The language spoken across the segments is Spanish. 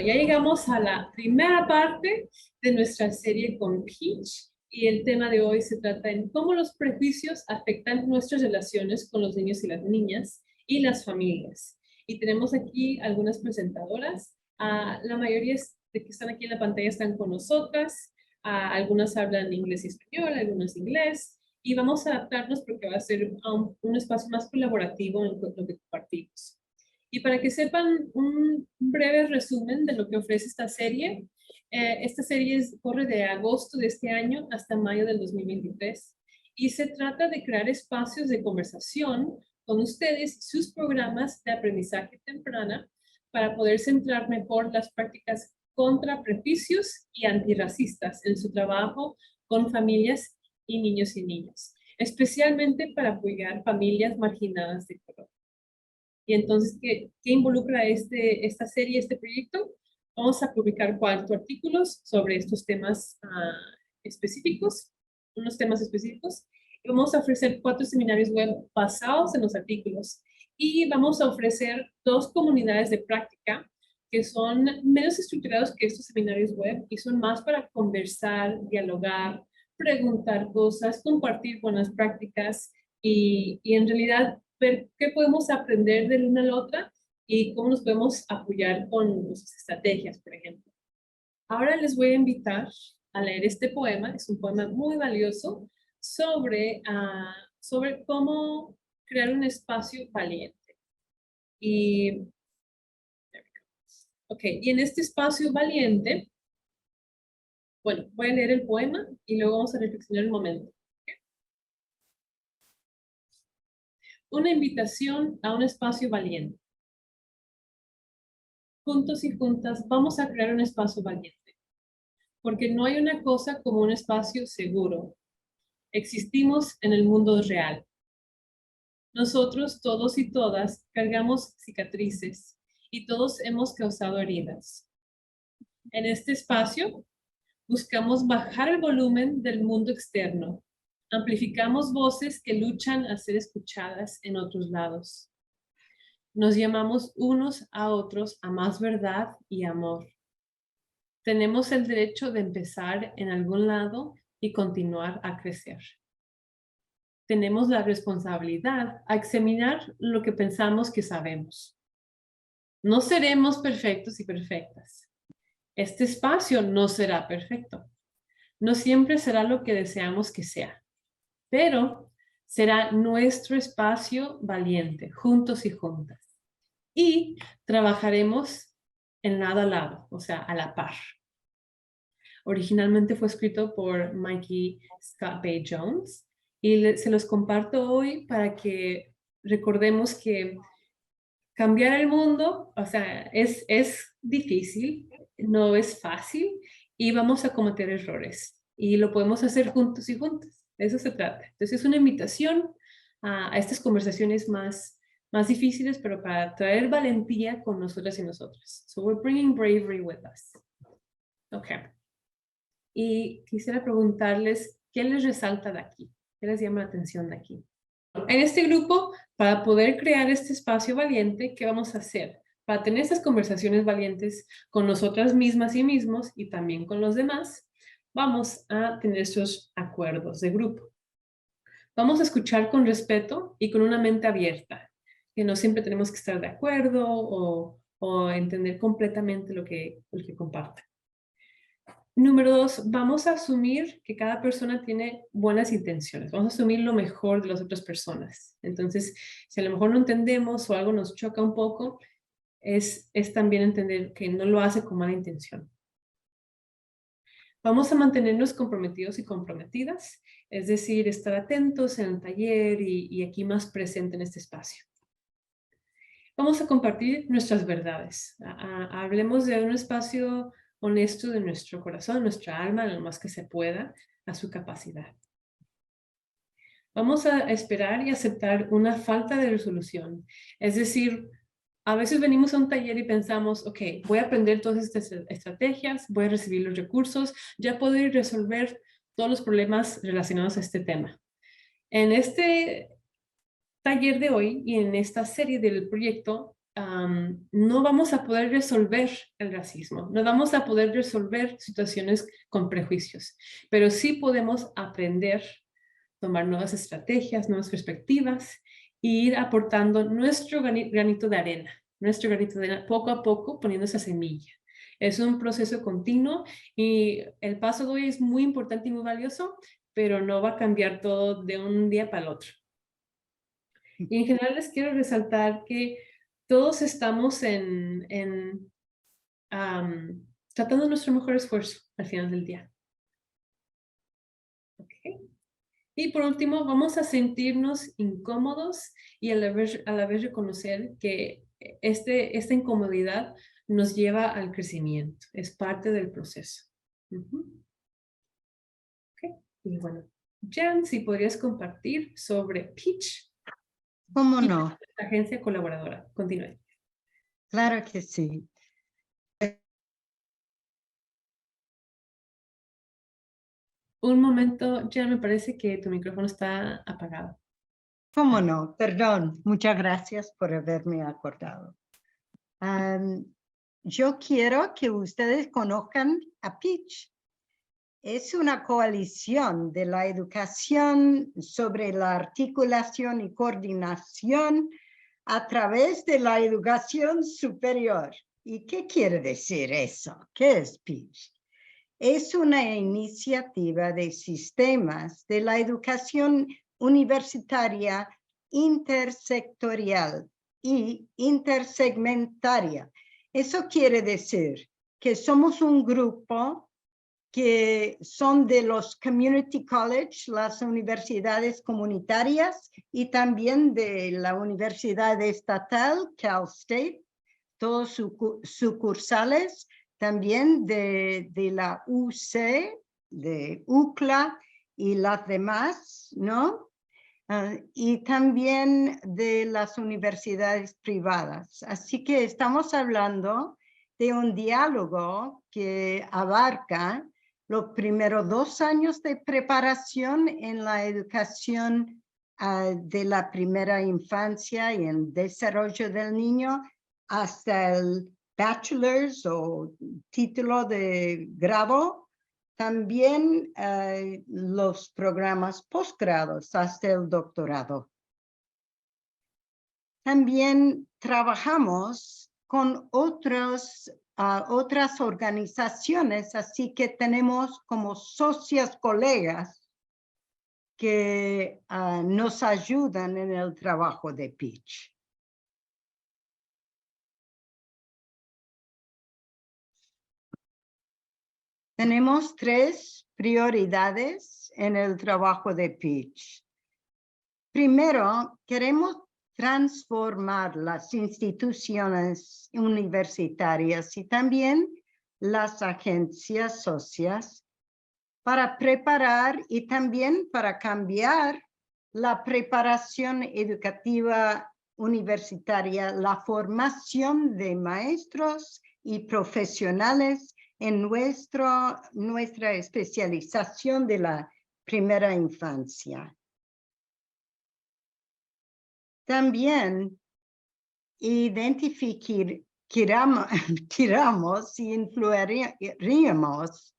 ya llegamos a la primera parte de nuestra serie con Peach y el tema de hoy se trata en cómo los prejuicios afectan nuestras relaciones con los niños y las niñas y las familias. Y tenemos aquí algunas presentadoras. La mayoría de que están aquí en la pantalla están con nosotras. Algunas hablan inglés y español, algunas inglés. Y vamos a adaptarnos porque va a ser un espacio más colaborativo en lo que compartimos. Y para que sepan un breve resumen de lo que ofrece esta serie corre de agosto de este año hasta mayo del 2023 y se trata de crear espacios de conversación con ustedes y sus programas de aprendizaje temprana para poder centrar mejor las prácticas contra prejuicios y antirracistas en su trabajo con familias y niñas, especialmente para apoyar familias marginadas de color. Y entonces, ¿qué involucra esta serie, este proyecto? Vamos a publicar 4 artículos sobre estos temas específicos, unos temas específicos. Y vamos a ofrecer 4 seminarios web basados en los artículos. Y vamos a ofrecer 2 comunidades de práctica que son menos estructurados que estos seminarios web y son más para conversar, dialogar, preguntar cosas, compartir buenas prácticas y en realidad ver qué podemos aprender de la una a la otra y cómo nos podemos apoyar con nuestras estrategias, por ejemplo. Ahora les voy a invitar a leer este poema. Es un poema muy valioso sobre cómo crear un espacio valiente. Y en este espacio valiente, bueno, voy a leer el poema y luego vamos a reflexionar un momento. Una invitación a un espacio valiente. Juntos y juntas vamos a crear un espacio valiente, porque no hay una cosa como un espacio seguro. Existimos en el mundo real. Nosotros, todos y todas, cargamos cicatrices y todos hemos causado heridas. En este espacio, buscamos bajar el volumen del mundo externo. Amplificamos voces que luchan a ser escuchadas en otros lados. Nos llamamos unos a otros a más verdad y amor. Tenemos el derecho de empezar en algún lado y continuar a crecer. Tenemos la responsabilidad a examinar lo que pensamos que sabemos. No seremos perfectos y perfectas. Este espacio no será perfecto. No siempre será lo que deseamos que sea, pero será nuestro espacio valiente, juntos y juntas. Y trabajaremos en lado a lado, o sea, a la par. Originalmente fue escrito por Mikey Scott Bay Jones y se los comparto hoy para que recordemos que cambiar el mundo, o sea, es difícil, no es fácil y vamos a cometer errores y lo podemos hacer juntos y juntas. De eso se trata. Entonces es una invitación a estas conversaciones más difíciles, pero para traer valentía con nosotras y nosotros. So we're bringing bravery with us. Okay. Y quisiera preguntarles, ¿qué les resalta de aquí? ¿Qué les llama la atención de aquí? En este grupo, para poder crear este espacio valiente, ¿qué vamos a hacer? Para tener estas conversaciones valientes con nosotras mismas y mismos y también con los demás, vamos a tener estos acuerdos de grupo. Vamos a escuchar con respeto y con una mente abierta, que no siempre tenemos que estar de acuerdo o entender completamente lo que comparten. Número 2, vamos a asumir que cada persona tiene buenas intenciones. Vamos a asumir lo mejor de las otras personas. Entonces, si a lo mejor no entendemos o algo nos choca un poco, es también entender que no lo hace con mala intención. Vamos a mantenernos comprometidos y comprometidas, es decir, estar atentos en el taller y aquí más presente en este espacio. Vamos a compartir nuestras verdades. Hablemos de un espacio honesto de nuestro corazón, nuestra alma, lo más que se pueda, a su capacidad. Vamos a esperar y aceptar una falta de resolución. Es decir, a veces venimos a un taller y pensamos, ok, voy a aprender todas estas estrategias, voy a recibir los recursos, ya puedo ir a resolver todos los problemas relacionados a este tema. En este taller de hoy y en esta serie del proyecto, no vamos a poder resolver el racismo, no vamos a poder resolver situaciones con prejuicios, pero sí podemos aprender, tomar nuevas estrategias, nuevas perspectivas e ir aportando nuestro granito de arena, poco a poco poniendo esa semilla. Es un proceso continuo y el paso de hoy es muy importante y muy valioso, pero no va a cambiar todo de un día para el otro. Y en general les quiero resaltar que todos estamos tratando nuestro mejor esfuerzo al final del día. Okay. Y por último, vamos a sentirnos incómodos y a la vez reconocer que esta incomodidad nos lleva al crecimiento, es parte del proceso. Okay. Y bueno, Jan, si podrías compartir sobre Peach. ¿Cómo no? La agencia colaboradora. Continúe. Claro que sí. Un momento, Jan, me parece que tu micrófono está apagado. ¿Cómo no? Perdón. Muchas gracias por haberme acordado. Yo quiero que ustedes conozcan a Peach. Es una coalición de la educación sobre la articulación y coordinación a través de la educación superior. ¿Y qué quiere decir eso? ¿Qué es Peach? Es una iniciativa de sistemas de la educación universitaria intersectorial y intersegmentaria. Eso quiere decir que somos un grupo que son de los community college, las universidades comunitarias, y también de la Universidad Estatal, Cal State, todos sucursales, también de la UC, de UCLA y las demás, ¿no? Y también de las universidades privadas. Así que estamos hablando de un diálogo que abarca los primeros 2 años de preparación en la educación de la primera infancia y el desarrollo del niño hasta el bachelor's o título de grado. También los programas posgrados hasta el doctorado. También trabajamos con otras organizaciones, así que tenemos como socias colegas que nos ayudan en el trabajo de Peach. Tenemos 3 prioridades en el trabajo de Peach. Primero, queremos transformar las instituciones universitarias y también las agencias socias para preparar y también para cambiar la preparación educativa universitaria, la formación de maestros y profesionales en nuestra especialización de la primera infancia. También identificamos y influiríamos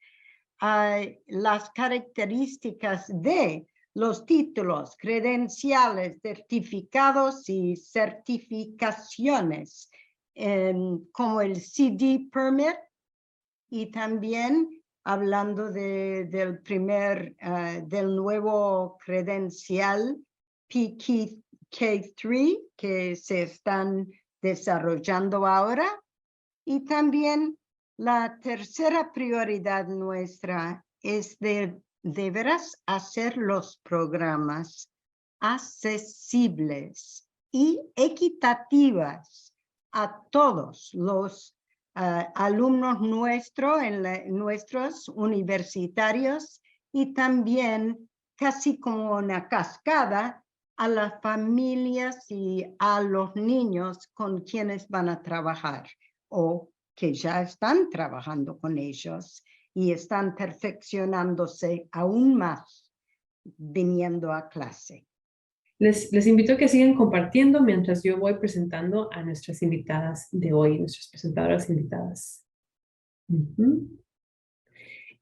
las características de los títulos, credenciales, certificados y certificaciones, como el CD Permit, y también hablando del nuevo credencial PK3 que se están desarrollando ahora. Y también la tercera prioridad nuestra es de veras hacer los programas accesibles y equitativas a todos los alumnos nuestros universitarios, y también casi como una cascada a las familias y a los niños con quienes van a trabajar o que ya están trabajando con ellos y están perfeccionándose aún más viniendo a clase. Les invito a que sigan compartiendo mientras yo voy presentando a nuestras invitadas de hoy, nuestras presentadoras invitadas. Ujú.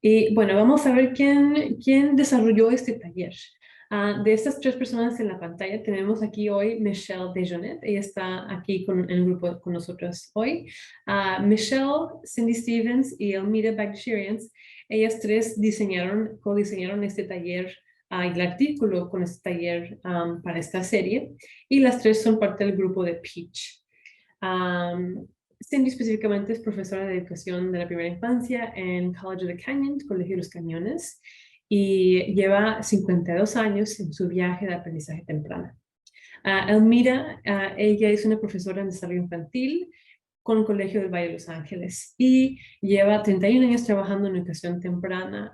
Y bueno, vamos a ver quién desarrolló este taller. De estas tres personas en la pantalla, tenemos aquí hoy Michelle Dejonet. Ella está aquí en el grupo con nosotros hoy. Michelle, Cindy Stevens y Elmira Bagshirian, ellas tres codiseñaron este taller y el artículo con este taller para esta serie. Y las tres son parte del grupo de Peach. Cindy específicamente es profesora de educación de la primera infancia en College of the Canyons, Colegio de los Cañones, y lleva 52 años en su viaje de aprendizaje temprano. Elmira, ella es una profesora en desarrollo infantil con el Colegio del Valle de Los Ángeles y lleva 31 años trabajando en educación temprana.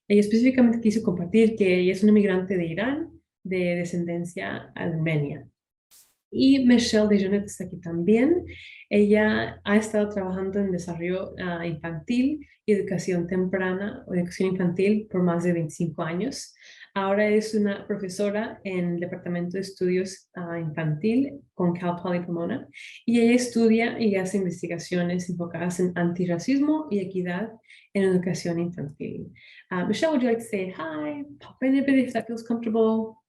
Ella específicamente quiso compartir que ella es una migrante de Irán de descendencia armenia. Y Michelle Dejonet está aquí también. Ella ha estado trabajando en desarrollo infantil y educación temprana o educación infantil por más de 25 años. Ahora es una profesora en el Departamento de Estudios Infantil con Cal Poly Pomona y ella estudia y hace investigaciones enfocadas en antirracismo y equidad en educación infantil. Michelle, would you like to say hi? Pop in a bit if that feels comfortable.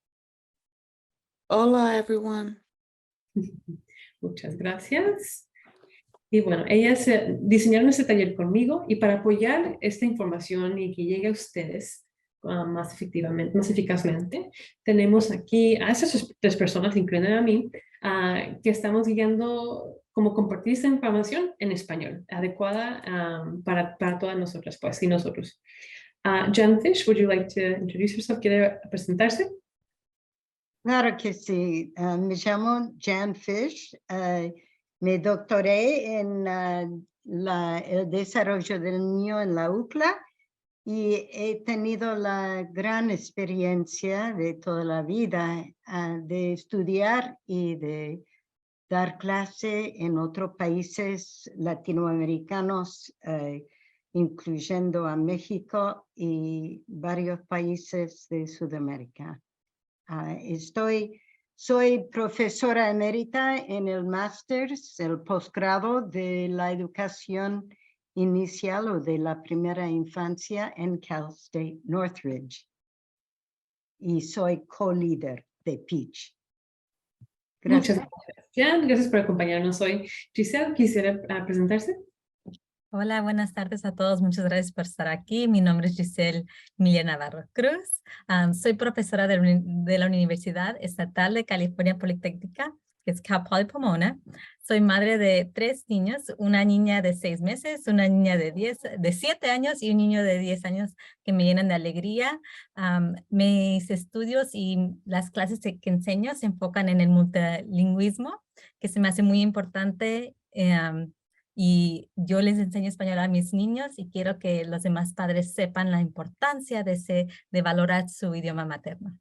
Hola, everyone. Muchas gracias. Y bueno, ellas diseñaron este taller conmigo y para apoyar esta información y que llegue a ustedes más efectivamente, más eficazmente, tenemos aquí a esas tres personas, incluyendo a mí, que estamos guiando cómo compartir esta información en español, adecuada para todas nosotras, pues, y nosotros. Jan Fish, would you like to introduce yourself? ¿Quiere presentarse? Claro que sí. Me llamo Jan Fish. Me doctoré en el desarrollo del niño en la UCLA y he tenido la gran experiencia de toda la vida de estudiar y de dar clase en otros países latinoamericanos, incluyendo a México y varios países de Sudamérica. Soy profesora emérita en el máster, el posgrado de la educación inicial o de la primera infancia en Cal State Northridge. Y soy co-líder de Peach. Gracias. Muchas gracias, Jan. Gracias por acompañarnos hoy. Giselle, ¿quisiera presentarse? Hola, buenas tardes a todos. Muchas gracias por estar aquí. Mi nombre es Giselle Emilia Navarro Cruz. Soy profesora de la Universidad Estatal de California Politécnica, que es Cal Poly Pomona. Soy madre de 3 niños, una niña de 6 meses, una niña de 7 años y un niño de 10 años que me llenan de alegría. Mis estudios y las clases que enseño se enfocan en el multilingüismo, que se me hace muy importante. Y yo les enseño español a mis niños y quiero que los demás padres sepan la importancia de valorar su idioma materno.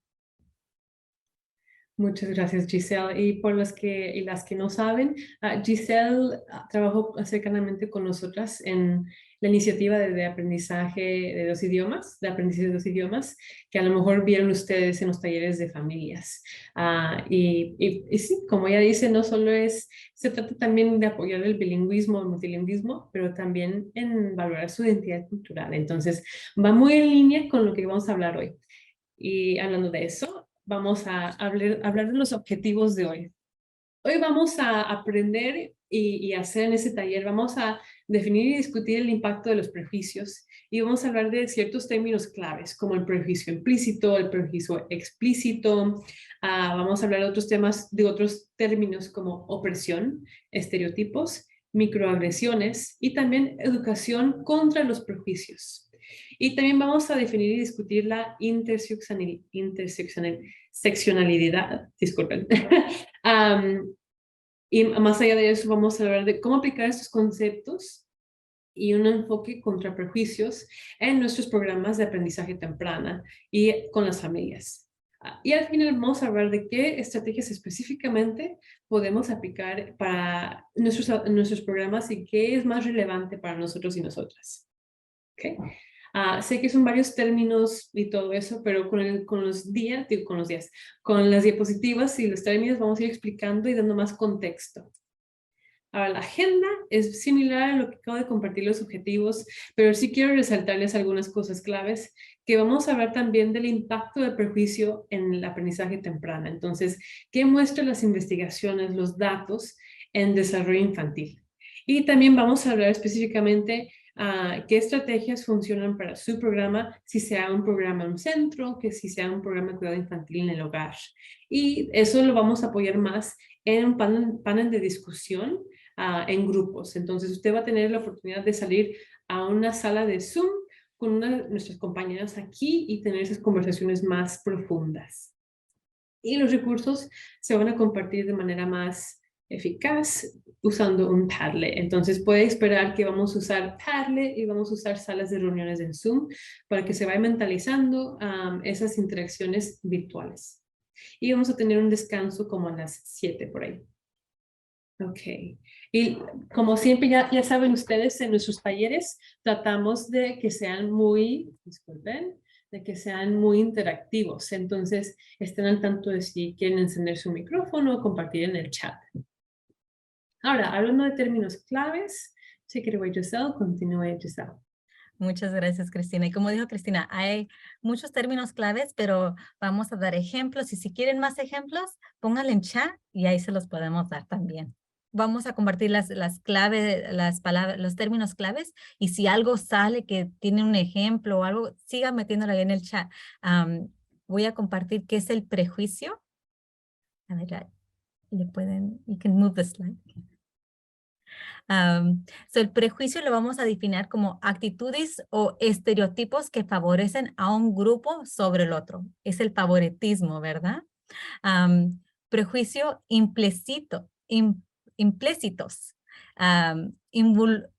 Muchas gracias, Giselle. Y por las que no saben, Giselle trabajó cercanamente con nosotras en la iniciativa de aprendizaje de 2 idiomas, de aprendizaje de 2 idiomas, que a lo mejor vieron ustedes en los talleres de familias. Y sí, como ella dice, no solo se trata también de apoyar el bilingüismo, el multilingüismo, pero también en valorar su identidad cultural. Entonces, va muy en línea con lo que vamos a hablar hoy. Y hablando de eso, vamos a hablar de los objetivos de hoy. Hoy vamos a aprender y hacer en ese taller, vamos a definir y discutir el impacto de los prejuicios y vamos a hablar de ciertos términos claves como el prejuicio implícito, el prejuicio explícito. Vamos a hablar de otros temas, de otros términos como opresión, estereotipos, microagresiones y también educación contra los prejuicios. Y también vamos a definir y discutir la interseccionalidad, disculpen. Y más allá de eso vamos a hablar de cómo aplicar estos conceptos y un enfoque contra prejuicios en nuestros programas de aprendizaje temprana y con las familias. Y al final vamos a hablar de qué estrategias específicamente podemos aplicar para nuestros programas y qué es más relevante para nosotros y nosotras. ¿Okay? Sé que son varios términos y todo eso, pero con las diapositivas y los términos vamos a ir explicando y dando más contexto. Ahora, la agenda es similar a lo que acabo de compartir los objetivos, pero sí quiero resaltarles algunas cosas claves, que vamos a hablar también del impacto del prejuicio en el aprendizaje temprano. Entonces, ¿qué muestran las investigaciones, los datos en desarrollo infantil? Y también vamos a hablar específicamente qué estrategias funcionan para su programa, si sea un programa en un centro, que si sea un programa de cuidado infantil en el hogar. Y eso lo vamos a apoyar más en un panel de discusión en grupos. Entonces usted va a tener la oportunidad de salir a una sala de Zoom con una de nuestras compañeras aquí y tener esas conversaciones más profundas. Y los recursos se van a compartir de manera más eficaz usando un Padlet. Entonces puede esperar que vamos a usar Padlet y vamos a usar salas de reuniones en Zoom para que se vaya mentalizando esas interacciones virtuales. Y vamos a tener un descanso como a las 7 por ahí. Ok. Y como siempre ya saben ustedes, en nuestros talleres tratamos de que sean disculpen, de que sean muy interactivos. Entonces, estén al tanto de si quieren encender su micrófono o compartir en el chat. Ahora, hablando de términos claves, take it away, Giselle. Continúe, Giselle. Muchas gracias, Cristina. Y como dijo Cristina, hay muchos términos claves, pero vamos a dar ejemplos. Y si quieren más ejemplos, pónganle en chat y ahí se los podemos dar también. Vamos a compartir las claves, las palabras, los términos claves. Y si algo sale que tiene un ejemplo o algo, sigan metiéndolo ahí en el chat. Voy a compartir qué es el prejuicio. A ver, le pueden, you can move the slide. El prejuicio lo vamos a definir como actitudes o estereotipos que favorecen a un grupo sobre el otro. Es el favoritismo, ¿verdad? Prejuicio implícitos,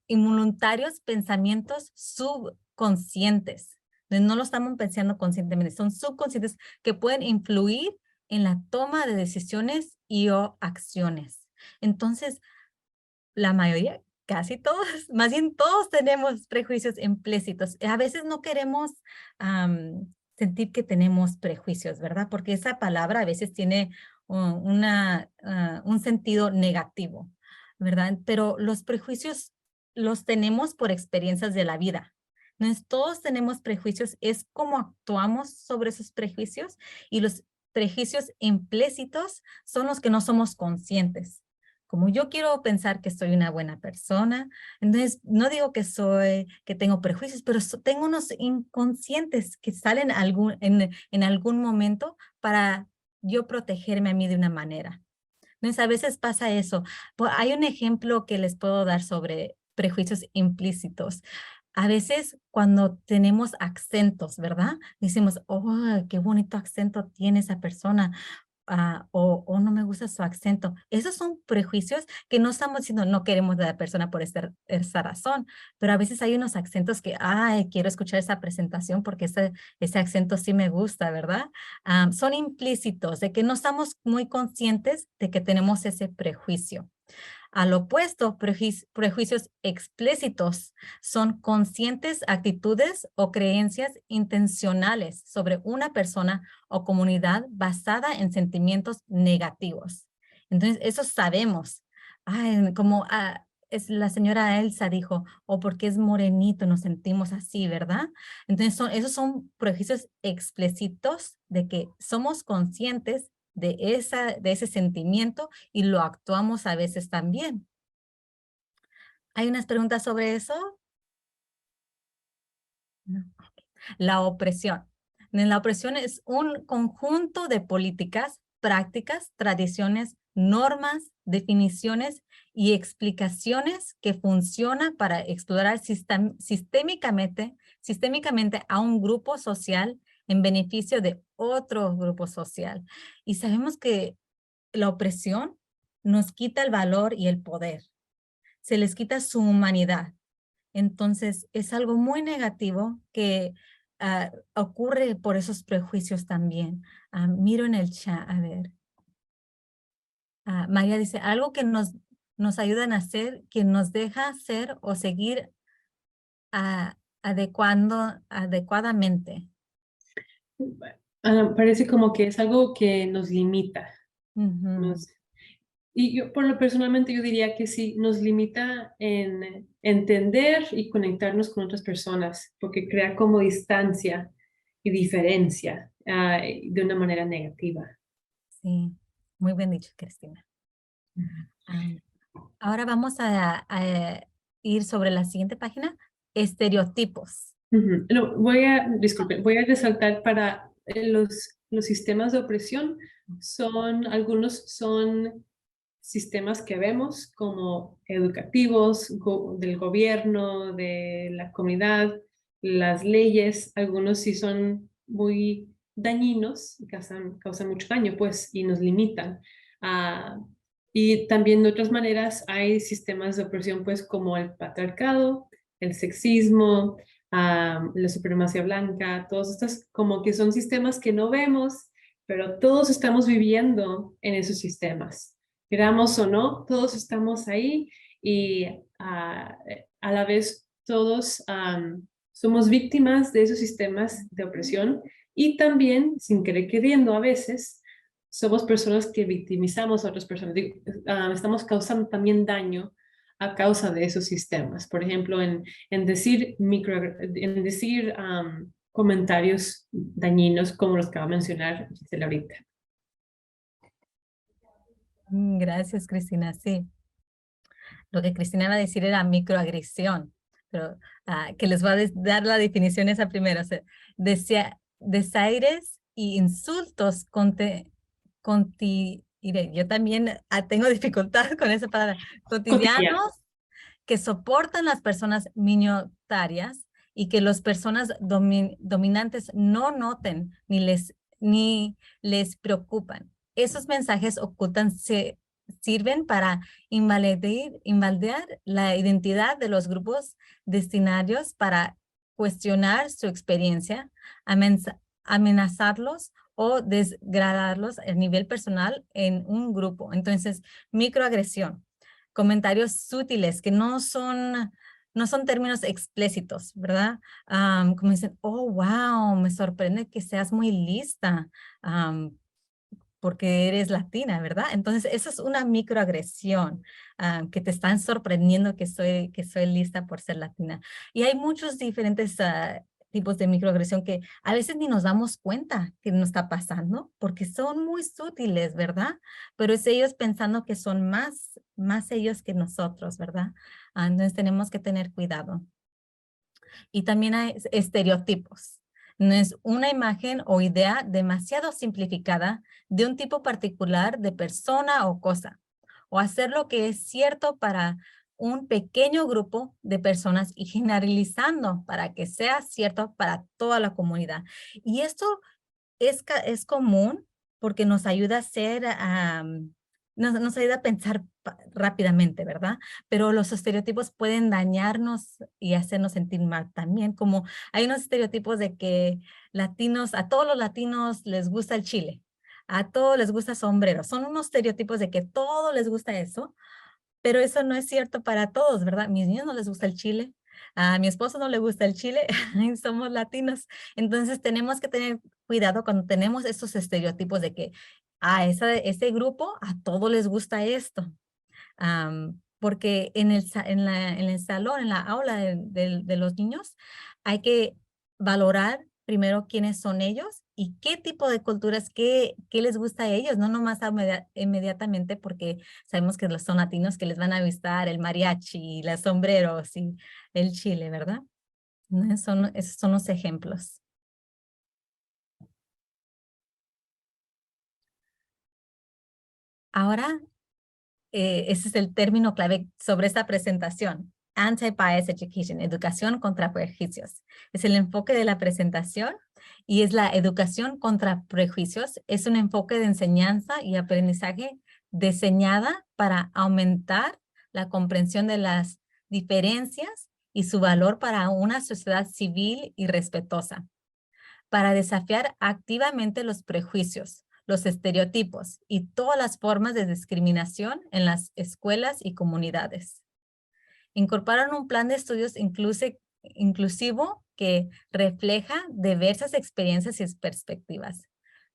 involuntarios pensamientos subconscientes. No lo estamos pensando conscientemente, son subconscientes que pueden influir en la toma de decisiones y o acciones. Entonces, la mayoría, casi todos, más bien todos tenemos prejuicios implícitos. A veces no queremos sentir que tenemos prejuicios, ¿verdad? Porque esa palabra a veces tiene un sentido negativo, ¿verdad? Pero los prejuicios los tenemos por experiencias de la vida. Entonces, todos tenemos prejuicios, es cómo actuamos sobre esos prejuicios, y los prejuicios implícitos son los que no somos conscientes. Como yo quiero pensar que soy una buena persona, entonces no digo que tengo prejuicios, pero tengo unos inconscientes que salen en algún momento para yo protegerme a mí de una manera. Entonces a veces pasa eso. Hay un ejemplo que les puedo dar sobre prejuicios implícitos. A veces cuando tenemos acentos, ¿verdad? Decimos, oh, qué bonito acento tiene esa persona. O no me gusta su acento. Esos son prejuicios que no estamos diciendo no queremos de la persona por esa razón, pero a veces hay unos acentos que, ay, quiero escuchar esa presentación porque ese acento sí me gusta, ¿verdad? Son implícitos, de que no estamos muy conscientes de que tenemos ese prejuicio. Al opuesto, prejuicios explícitos son conscientes actitudes o creencias intencionales sobre una persona o comunidad basada en sentimientos negativos. Entonces, eso sabemos. Como la señora Elsa dijo, o porque es morenito nos sentimos así, ¿verdad? Entonces, esos son prejuicios explícitos de que somos conscientes de ese sentimiento y lo actuamos a veces también. ¿Hay unas preguntas sobre eso? No. La opresión. La opresión es un conjunto de políticas, prácticas, tradiciones, normas, definiciones y explicaciones que funcionan para explorar sistémicamente a un grupo social en beneficio de otro grupo social. Y sabemos que la opresión nos quita el valor y el poder. Se les quita su humanidad. Entonces, es algo muy negativo que ocurre por esos prejuicios también. Miro en el chat, a ver. María dice, algo que nos ayudan a hacer, que nos deja hacer o seguir adecuadamente. Parece como que es algo que nos limita. Ujú. Y yo, por lo personalmente, yo diría que sí, nos limita en entender y conectarnos con otras personas, porque crea como distancia y diferencia, de una manera negativa. Sí, muy bien dicho, Cristina. Am, Ahora vamos a ir sobre la siguiente página, estereotipos. Ujú. No, disculpen, voy a resaltar para los sistemas de opresión, algunos son sistemas que vemos como educativos, del gobierno, de la comunidad, las leyes, algunos sí son muy dañinos, causan mucho daño, pues, y nos limitan. Ah, y también de otras maneras hay sistemas de opresión, pues, como el patriarcado, el sexismo, la supremacía blanca, todos estos como que son sistemas que no vemos, pero todos estamos viviendo en esos sistemas. Queramos o no, todos estamos ahí y a la vez todos somos víctimas de esos sistemas de opresión y también, sin querer queriendo a veces, somos personas que victimizamos a otras personas. Estamos causando también daño a causa de esos sistemas. Por ejemplo, en decir, comentarios dañinos como los que va a mencionar Gisela ahorita. Gracias, Cristina. Sí, lo que Cristina va a decir era microagresión, pero que les va a dar la definición esa primera. O sea, desaires y insultos yo también tengo dificultad con esa palabra, Cotidiano. cotidianos que soportan las personas minoritarias y que las personas dominantes no noten ni les preocupan. Esos mensajes sirven para invalidar la identidad de los grupos destinatarios, para cuestionar su experiencia, amenazarlos o desgradarlos a nivel personal en un grupo. Entonces, microagresión, comentarios sutiles que no son términos explícitos, ¿verdad? Como dicen, oh, wow, me sorprende que seas muy lista, porque eres latina, ¿verdad? Entonces, eso es una microagresión, que te están sorprendiendo que soy lista por ser latina. Y hay muchos diferentes tipos de microagresión que a veces ni nos damos cuenta que nos está pasando, porque son muy sutiles, ¿verdad? Pero es ellos pensando que son más ellos que nosotros, ¿verdad? Entonces tenemos que tener cuidado. Y también hay estereotipos. No es una imagen o idea demasiado simplificada de un tipo particular de persona o cosa, o hacer lo que es cierto para un pequeño grupo de personas y generalizando para que sea cierto para toda la comunidad. Y esto es común porque nos ayuda a nos ayuda a pensar rápidamente, ¿verdad? Pero los estereotipos pueden dañarnos y hacernos sentir mal también, como hay unos estereotipos de que a todos los latinos les gusta el chile, a todos les gusta sombrero. Son unos estereotipos de que a todos les gusta eso, pero eso no es cierto para todos, ¿verdad? A mis niños no les gusta el chile, a mi esposo no le gusta el chile, y somos latinos. Entonces tenemos que tener cuidado cuando tenemos esos estereotipos de que ese grupo a todos les gusta esto. Porque en el salón, en la aula de los niños, hay que valorar primero quiénes son ellos y qué tipo de culturas, qué les gusta a ellos, no nomás inmediatamente porque sabemos que son latinos que les van a gustar el mariachi, los sombreros y el chile, ¿verdad? ¿No? Esos son los ejemplos. Ahora, ese es el término clave sobre esta presentación. Anti-bias education, educación contra prejuicios. Es el enfoque de la presentación y es la educación contra prejuicios. Es un enfoque de enseñanza y aprendizaje diseñada para aumentar la comprensión de las diferencias y su valor para una sociedad civil y respetuosa, para desafiar activamente los prejuicios, los estereotipos y todas las formas de discriminación en las escuelas y comunidades. Incorporar un plan de estudios inclusivo que refleja diversas experiencias y perspectivas.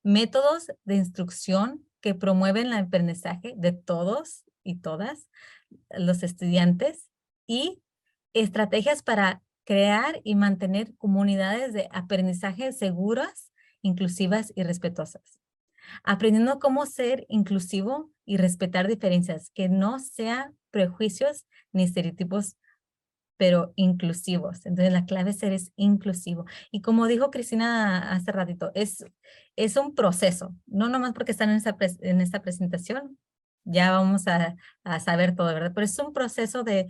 Métodos de instrucción que promueven el aprendizaje de todos y todas los estudiantes y estrategias para crear y mantener comunidades de aprendizaje seguras, inclusivas y respetuosas. Aprendiendo cómo ser inclusivo y respetar diferencias, que no sean prejuicios ni estereotipos, pero inclusivos. Entonces la clave es inclusivo. Y como dijo Cristina hace ratito, es un proceso, no nomás porque están en esta presentación, ya vamos a saber todo, ¿verdad? Pero es un proceso de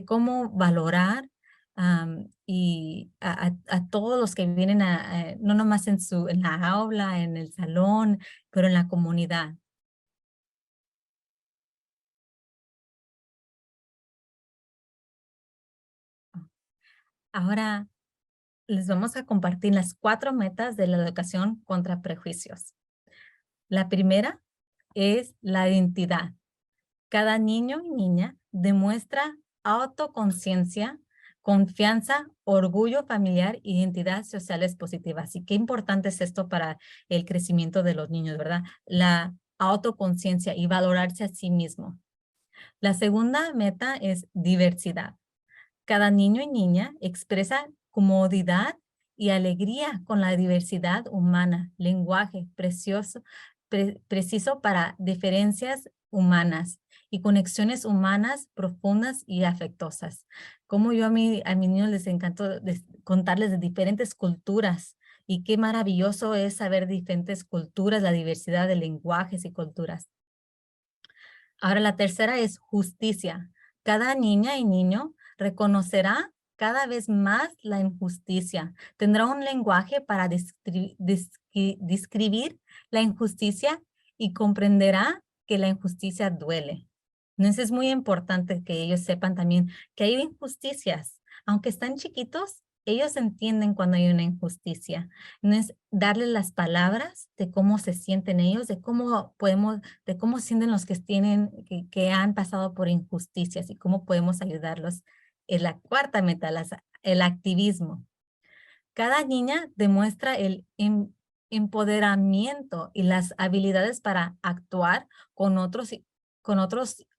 cómo valorar y a todos los que vienen no nomás en la aula, en el salón, pero en la comunidad. Ahora les vamos a compartir las 4 metas de la educación contra prejuicios. La primera es la identidad. Cada niño y niña demuestra autoconciencia, confianza, orgullo familiar, identidad sociales positivas. Y qué importante es esto para el crecimiento de los niños, ¿verdad? La autoconciencia y valorarse a sí mismo. La segunda meta es diversidad. Cada niño y niña expresa comodidad y alegría con la diversidad humana, lenguaje preciso para diferencias humanas y conexiones humanas profundas y afectuosas. Como yo a mis niños les encantó contarles de diferentes culturas y qué maravilloso es saber diferentes culturas, la diversidad de lenguajes y culturas. Ahora la tercera es justicia. Cada niña y niño reconocerá cada vez más la injusticia. Tendrá un lenguaje para describir la injusticia y comprenderá que la injusticia duele. Entonces es muy importante que ellos sepan también que hay injusticias. Aunque están chiquitos, ellos entienden cuando hay una injusticia. Entonces, darles las palabras de cómo se sienten ellos, de cómo sienten los que han pasado por injusticias y cómo podemos ayudarlos. Es la cuarta meta, el activismo. Cada niña demuestra el empoderamiento y las habilidades para actuar con otros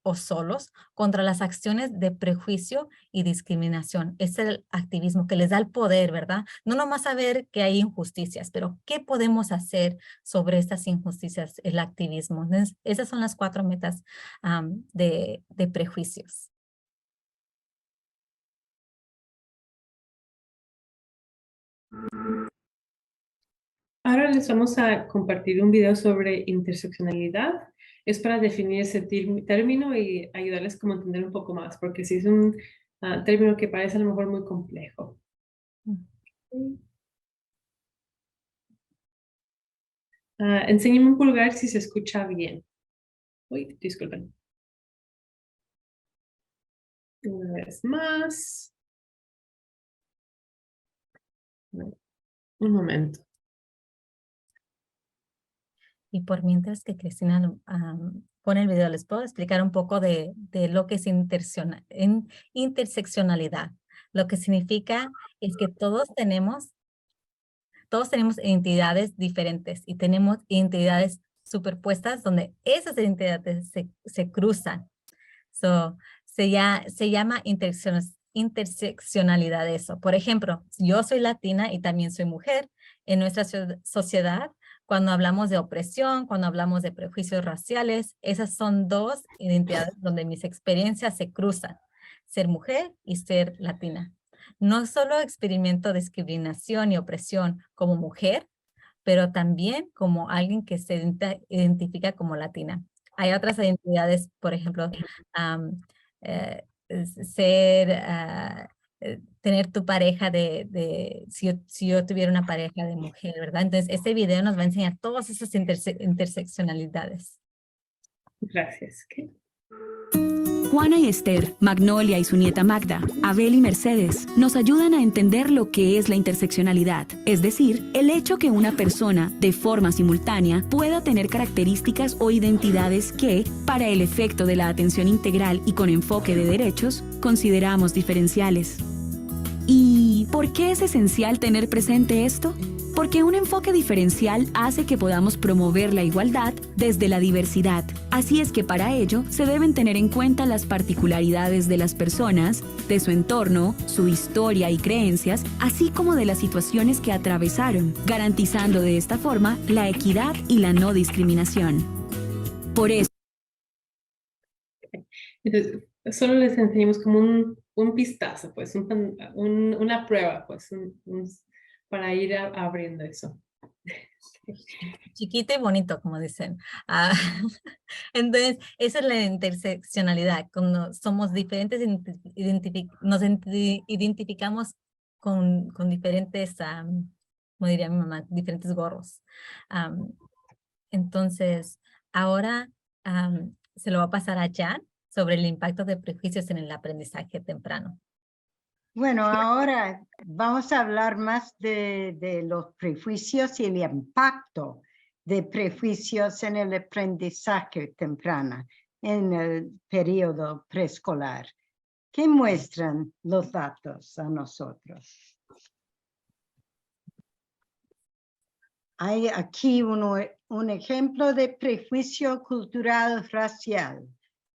o solos contra las acciones de prejuicio y discriminación. Es el activismo que les da el poder, ¿verdad? No nomás saber que hay injusticias, pero ¿qué podemos hacer sobre estas injusticias? El activismo. Entonces, esas son las 4 metas de prejuicios. Ahora les vamos a compartir un video sobre interseccionalidad. Es para definir ese término y ayudarles como a entender un poco más, porque sí es un término que parece a lo mejor muy complejo. Enséñenme un pulgar si se escucha bien. Uy, disculpen. Una vez más. Un momento. Y por mientras que Cristina pone el video, les puedo explicar un poco de lo que es interseccionalidad. Lo que significa es que todos tenemos identidades diferentes y tenemos identidades superpuestas donde esas identidades se cruzan. Se llama interseccionalidad eso. Por ejemplo, yo soy latina y también soy mujer. En nuestra sociedad, cuando hablamos de opresión, cuando hablamos de prejuicios raciales, esas son 2 identidades donde mis experiencias se cruzan. Ser mujer y ser latina. No solo experimento discriminación y opresión como mujer, pero también como alguien que se identifica como latina. Hay otras identidades, por ejemplo, tener tu pareja si yo tuviera una pareja de mujer, ¿verdad? Entonces, este video nos va a enseñar todas esas interseccionalidades. Gracias. ¿Qué? Juana y Esther, Magnolia y su nieta Magda, Abel y Mercedes nos ayudan a entender lo que es la interseccionalidad, es decir, el hecho que una persona, de forma simultánea, pueda tener características o identidades que, para el efecto de la atención integral y con enfoque de derechos, consideramos diferenciales. ¿Y ¿Y por qué es esencial tener presente esto? Porque un enfoque diferencial hace que podamos promover la igualdad desde la diversidad. Así es que para ello se deben tener en cuenta las particularidades de las personas, de su entorno, su historia y creencias, así como de las situaciones que atravesaron, garantizando de esta forma la equidad y la no discriminación. Por eso, Entonces, solo les enseñamos como un vistazo, pues, una prueba, pues, para ir abriendo eso. Chiquito y bonito, como dicen. Entonces, esa es la interseccionalidad. Cuando somos diferentes, identificamos con diferentes, como diría mi mamá, diferentes gorros. Entonces, ahora se lo va a pasar a Jan sobre el impacto de prejuicios en el aprendizaje temprano. Bueno, ahora vamos a hablar más de los prejuicios y el impacto de prejuicios en el aprendizaje temprano, en el periodo preescolar. ¿Qué muestran los datos a nosotros? Hay aquí un ejemplo de prejuicio cultural racial.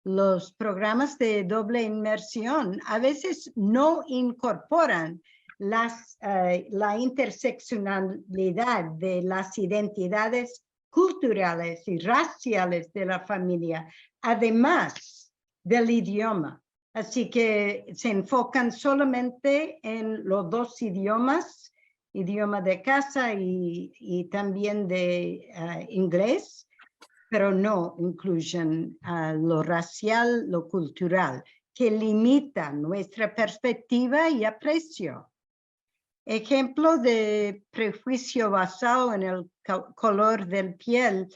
Los programas de doble inmersión a veces no incorporan la interseccionalidad de las identidades culturales y raciales de la familia, además del idioma. Así que se enfocan solamente en los dos idiomas, idioma de casa y también de inglés, pero no incluyen lo racial, lo cultural, que limita nuestra perspectiva y aprecio. Ejemplo de prejuicio basado en el color del piel.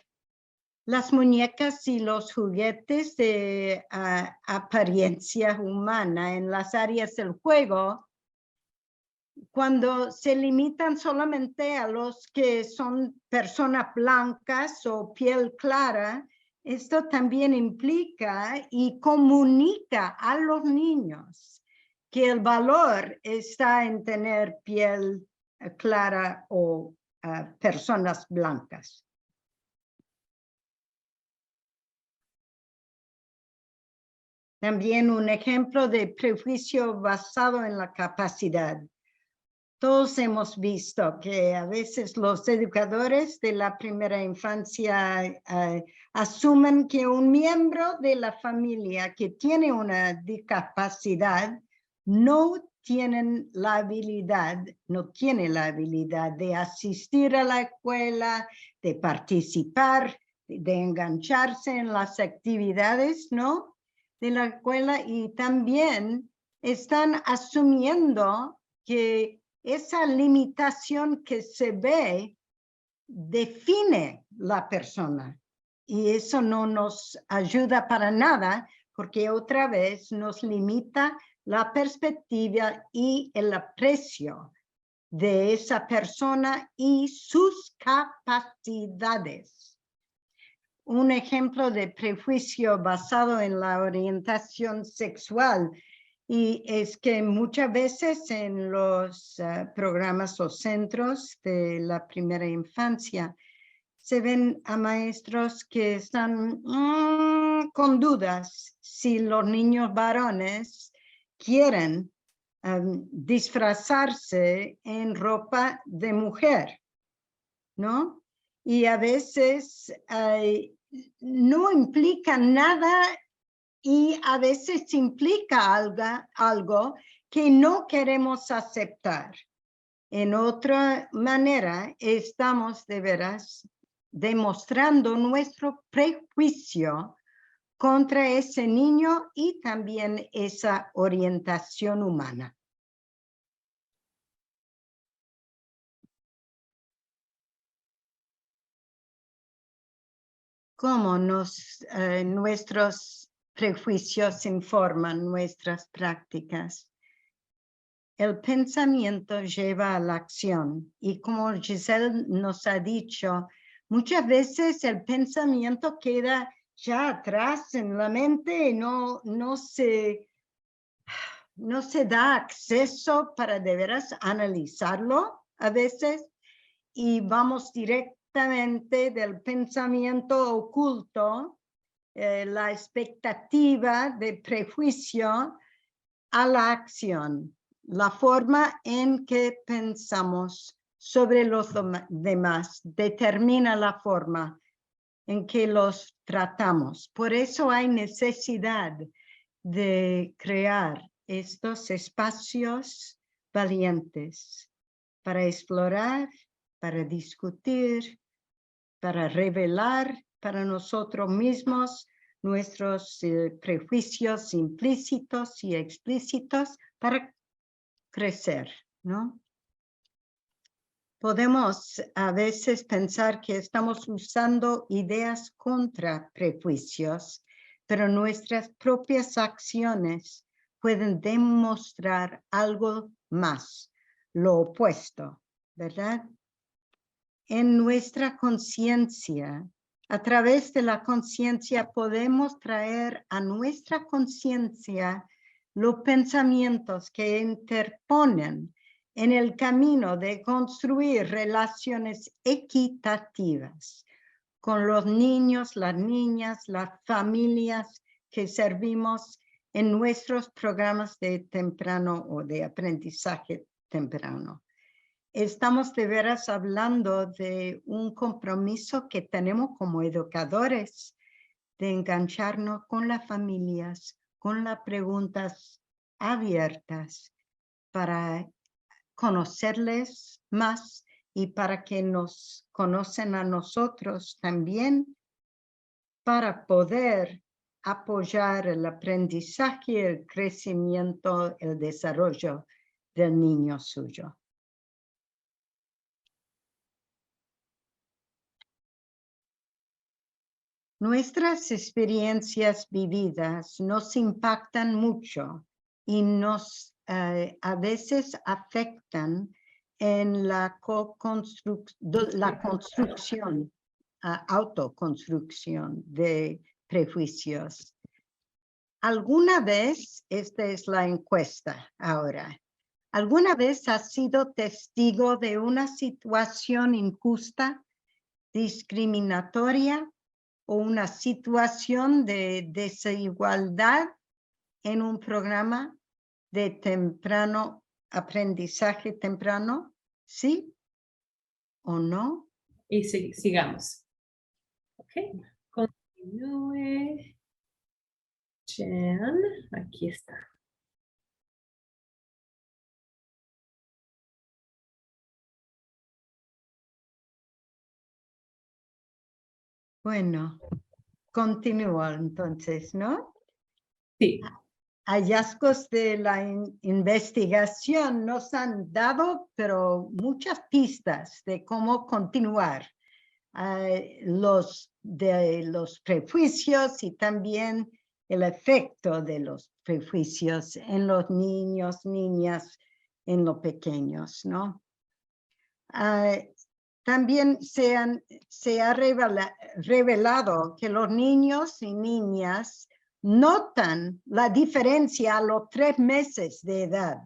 Las muñecas y los juguetes de apariencia humana en las áreas del juego, cuando se limitan solamente a los que son personas blancas o piel clara, esto también implica y comunica a los niños que el valor está en tener piel clara o personas blancas. También un ejemplo de prejuicio basado en la capacidad. Todos hemos visto que a veces los educadores de la primera infancia asumen que un miembro de la familia que tiene una discapacidad no tiene la habilidad de asistir a la escuela, de participar, de engancharse en las actividades, ¿no?, de la escuela, y también están asumiendo que esa limitación que se ve define la persona, y eso no nos ayuda para nada, porque otra vez nos limita la perspectiva y el aprecio de esa persona y sus capacidades. Un ejemplo de prejuicio basado en la orientación sexual, y es que muchas veces en los programas o centros de la primera infancia se ven a maestros que están con dudas si los niños varones quieren disfrazarse en ropa de mujer, ¿no? Y a veces no implica nada, y a veces implica algo que no queremos aceptar. En otra manera, estamos de veras demostrando nuestro prejuicio contra ese niño y también esa orientación humana. ¿Cómo nuestros prejuicios informan nuestras prácticas? El pensamiento lleva a la acción, y como Giselle nos ha dicho, muchas veces el pensamiento queda ya atrás en la mente y no se no se da acceso para de veras analizarlo a veces y vamos directamente del pensamiento oculto, la expectativa de prejuicio a la acción, la forma en que pensamos sobre los demás determina la forma en que los tratamos. Por eso hay necesidad de crear estos espacios valientes para explorar, para discutir, para revelar para nosotros mismos nuestros prejuicios implícitos y explícitos para crecer, ¿no? Podemos a veces pensar que estamos usando ideas contra prejuicios, pero nuestras propias acciones pueden demostrar algo más, lo opuesto, ¿verdad? En nuestra conciencia, a través de la conciencia podemos traer a nuestra conciencia los pensamientos que interponen en el camino de construir relaciones equitativas con los niños, las niñas, las familias que servimos en nuestros programas de temprano o de aprendizaje temprano. Estamos de veras hablando de un compromiso que tenemos como educadores de engancharnos con las familias, con las preguntas abiertas para conocerles más y para que nos conocen a nosotros también, para poder apoyar el aprendizaje, el crecimiento, el desarrollo del niño suyo. Nuestras experiencias vividas nos impactan mucho y nos a veces afectan en la construcción, autoconstrucción de prejuicios. ¿Alguna vez, esta es la encuesta ahora, alguna vez has sido testigo de una situación injusta, discriminatoria, o una situación de desigualdad en un programa de temprano, aprendizaje temprano? ¿Sí o no? Y sigamos. Ok, continúe. Jan, aquí está. Bueno, continúo entonces, ¿no? Sí. Hallazgos de la investigación nos han dado, pero muchas pistas de cómo continuar los prejuicios y también el efecto de los prejuicios en los niños, niñas, en los pequeños, ¿no? También se ha revelado que los niños y niñas notan la diferencia a los 3 meses de edad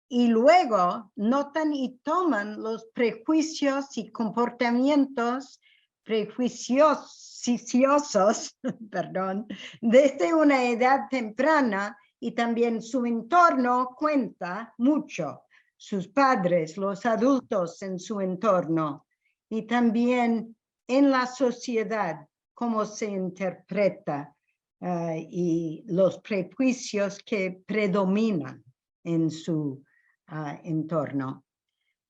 y luego notan y toman los prejuicios y comportamientos prejuiciosos, perdón, desde una edad temprana, y también su entorno cuenta mucho. Sus padres, los adultos en su entorno, y también en la sociedad, cómo se interpreta y los prejuicios que predominan en su entorno.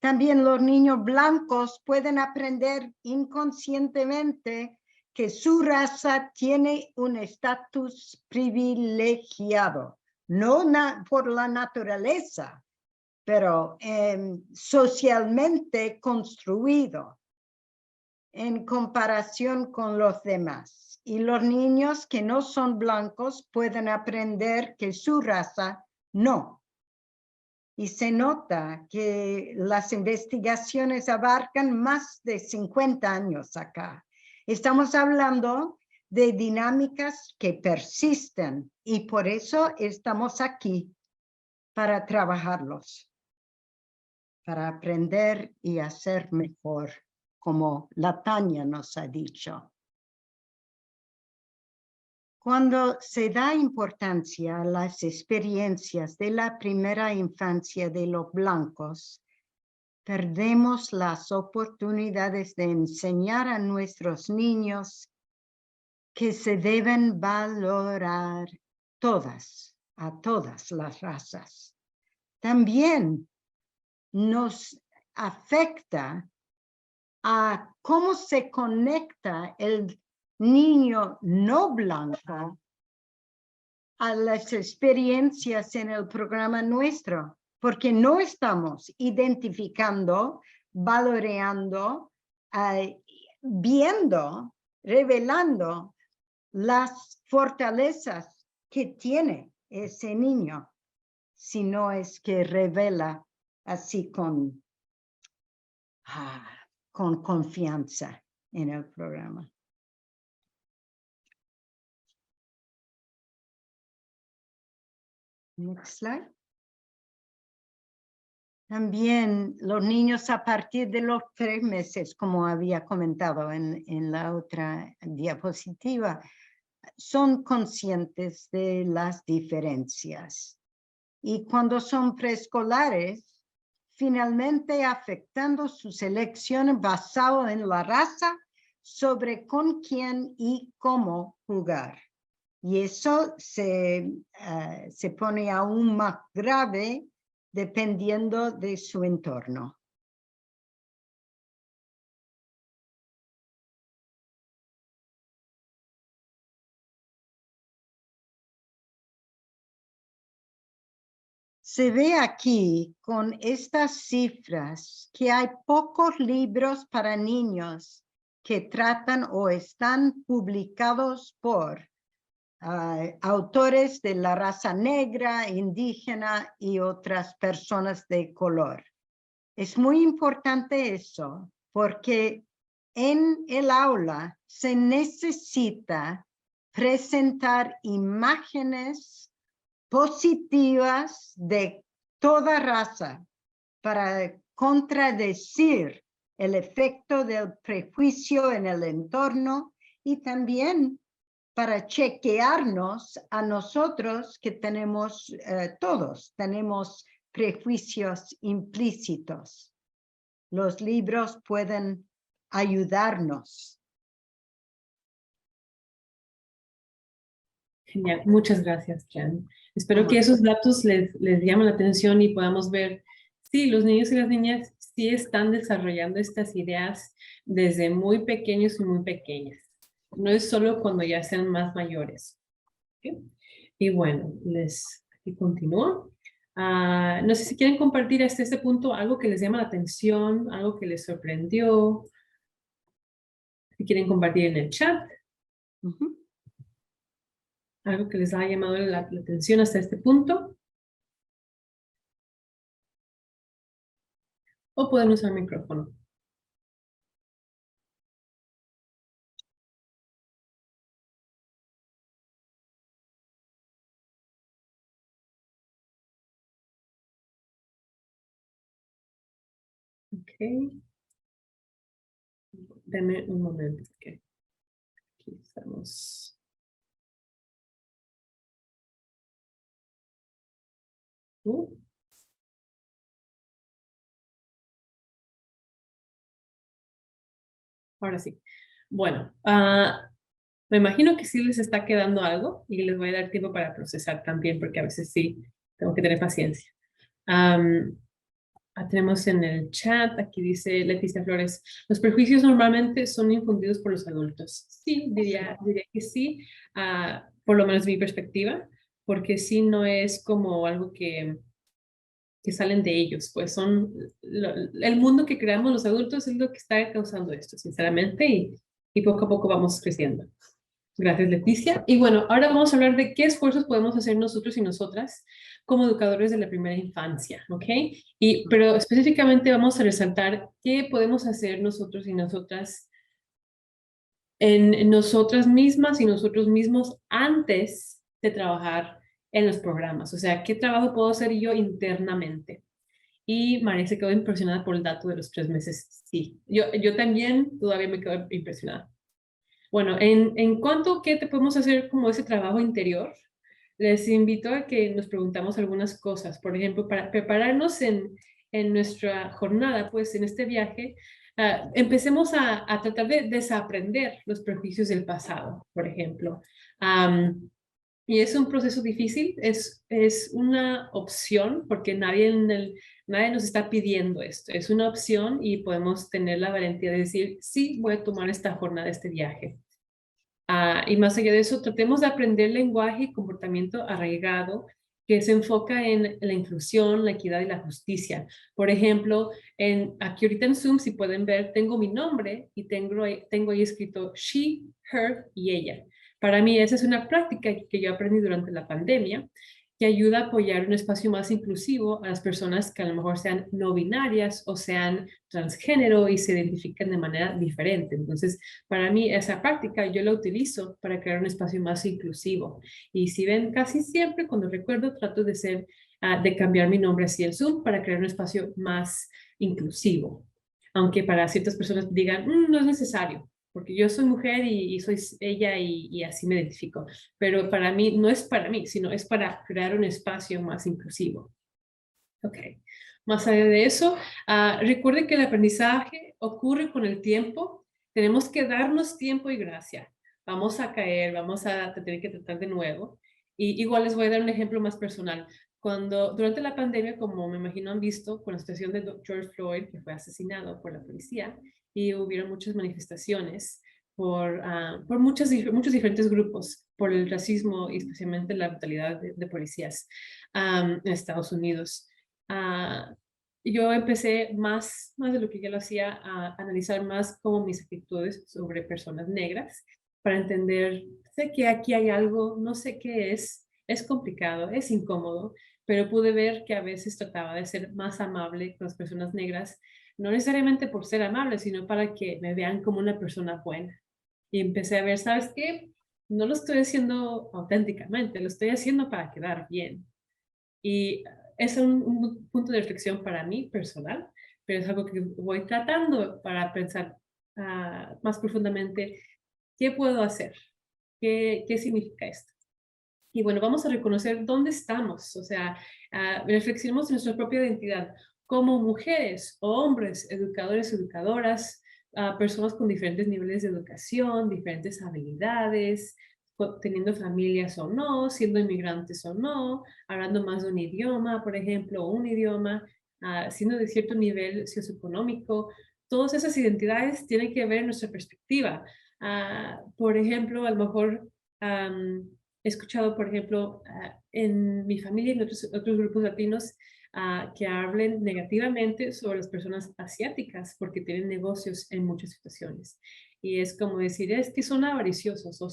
También los niños blancos pueden aprender inconscientemente que su raza tiene un estatus privilegiado, no por la naturaleza, pero socialmente construido en comparación con los demás. Y los niños que no son blancos pueden aprender que su raza no. Y se nota que las investigaciones abarcan más de 50 años acá. Estamos hablando de dinámicas que persisten y por eso estamos aquí para trabajarlos, para aprender y hacer mejor, como la Tania nos ha dicho. Cuando se da importancia a las experiencias de la primera infancia de los blancos, perdemos las oportunidades de enseñar a nuestros niños que se deben valorar a todas las razas. También nos afecta a cómo se conecta el niño no blanco a las experiencias en el programa nuestro, porque no estamos identificando, valoreando, viendo, revelando las fortalezas que tiene ese niño, sino es que revela así con confianza en el programa. Next slide. También los niños a partir de los 3 meses, como había comentado en la otra diapositiva, son conscientes de las diferencias. Y cuando son preescolares, finalmente afectando sus elecciones basado en la raza sobre con quién y cómo jugar. Y eso se pone aún más grave dependiendo de su entorno. Se ve aquí con estas cifras que hay pocos libros para niños que tratan o están publicados por autores de la raza negra, indígena y otras personas de color. Es muy importante eso porque en el aula se necesita presentar imágenes positivas de toda raza para contradecir el efecto del prejuicio en el entorno y también para chequearnos a nosotros que tenemos, todos tenemos prejuicios implícitos. Los libros pueden ayudarnos. Genial, muchas gracias, Jan. Espero que esos datos les llamen la atención y podamos ver, sí, los niños y las niñas sí están desarrollando estas ideas desde muy pequeños y muy pequeñas. No es solo cuando ya sean más mayores. ¿Okay? Y bueno, aquí continúo. No sé si quieren compartir hasta este punto algo que les llama la atención, algo que les sorprendió. Si quieren compartir en el chat. Algo que les haya llamado la atención hasta este punto. O pueden usar micrófono. Ok. Deme un momento. Okay. Aquí estamos. Ahora sí. Bueno, me imagino que sí les está quedando algo y les voy a dar tiempo para procesar también, porque a veces sí tengo que tener paciencia. Tenemos en el chat, aquí dice Leticia Flores, los prejuicios normalmente son infundidos por los adultos. Sí, diría que sí, por lo menos mi perspectiva, porque sí no es como algo que salen de ellos, pues son, el mundo que creamos los adultos es lo que está causando esto, sinceramente, y poco a poco vamos creciendo. Gracias, Leticia. Y bueno, ahora vamos a hablar de qué esfuerzos podemos hacer nosotros y nosotras como educadores de la primera infancia, ¿ok? Pero específicamente vamos a resaltar qué podemos hacer nosotros y nosotras en nosotras mismas y nosotros mismos antes de trabajar en los programas. O sea, ¿qué trabajo puedo hacer yo internamente? Y María se quedó impresionada por el dato de los 3 meses. Sí, yo también todavía me quedo impresionada. Bueno, en cuanto a qué te podemos hacer como ese trabajo interior, les invito a que nos preguntamos algunas cosas. Por ejemplo, para prepararnos en nuestra jornada, pues en este viaje, empecemos a tratar de desaprender los prejuicios del pasado, por ejemplo. Y es un proceso difícil, es una opción, porque nadie nos está pidiendo esto. Es una opción y podemos tener la valentía de decir, sí, voy a tomar esta jornada, este viaje. Y más allá de eso, tratemos de aprender lenguaje y comportamiento arraigado que se enfoca en la inclusión, la equidad y la justicia. Por ejemplo, aquí ahorita en Zoom, si pueden ver, tengo mi nombre y tengo ahí escrito she, her y ella. Para mí esa es una práctica que yo aprendí durante la pandemia que ayuda a apoyar un espacio más inclusivo a las personas que a lo mejor sean no binarias o sean transgénero y se identifican de manera diferente. Entonces, para mí esa práctica yo la utilizo para crear un espacio más inclusivo. Y si ven, casi siempre cuando recuerdo trato de cambiar mi nombre así en Zoom para crear un espacio más inclusivo. Aunque para ciertas personas digan, no es necesario, porque yo soy mujer y soy ella y así me identifico. Pero para mí, no es para mí, sino es para crear un espacio más inclusivo. Ok. Más allá de eso, recuerden que el aprendizaje ocurre con el tiempo. Tenemos que darnos tiempo y gracia. Vamos a caer, vamos a tener que tratar de nuevo. Y igual les voy a dar un ejemplo más personal. Durante la pandemia, como me imagino han visto, con la situación de George Floyd, que fue asesinado por la policía, y hubieron muchas manifestaciones por muchos diferentes grupos, por el racismo y especialmente la brutalidad de policías en Estados Unidos. Yo empecé más de lo que ya lo hacía, a analizar más como mis actitudes sobre personas negras para entender, sé que aquí hay algo, no sé qué es complicado, es incómodo, pero pude ver que a veces trataba de ser más amable con las personas negras, no necesariamente por ser amable, sino para que me vean como una persona buena. Y empecé a ver, ¿sabes qué? No lo estoy haciendo auténticamente, lo estoy haciendo para quedar bien. Y es un punto de reflexión para mí personal, pero es algo que voy tratando para pensar más profundamente qué puedo hacer, qué significa esto. Y bueno, vamos a reconocer dónde estamos, o sea, reflexionemos en nuestra propia identidad como mujeres o hombres, educadores, educadoras, personas con diferentes niveles de educación, diferentes habilidades, teniendo familias o no, siendo inmigrantes o no, hablando más de un idioma, por ejemplo, o un idioma, siendo de cierto nivel socioeconómico. Todas esas identidades tienen que ver en nuestra perspectiva. Por ejemplo, a lo mejor he escuchado, por ejemplo, en mi familia y en otros grupos latinos que hablen negativamente sobre las personas asiáticas porque tienen negocios en muchas situaciones. Y es como decir, es que son avariciosos o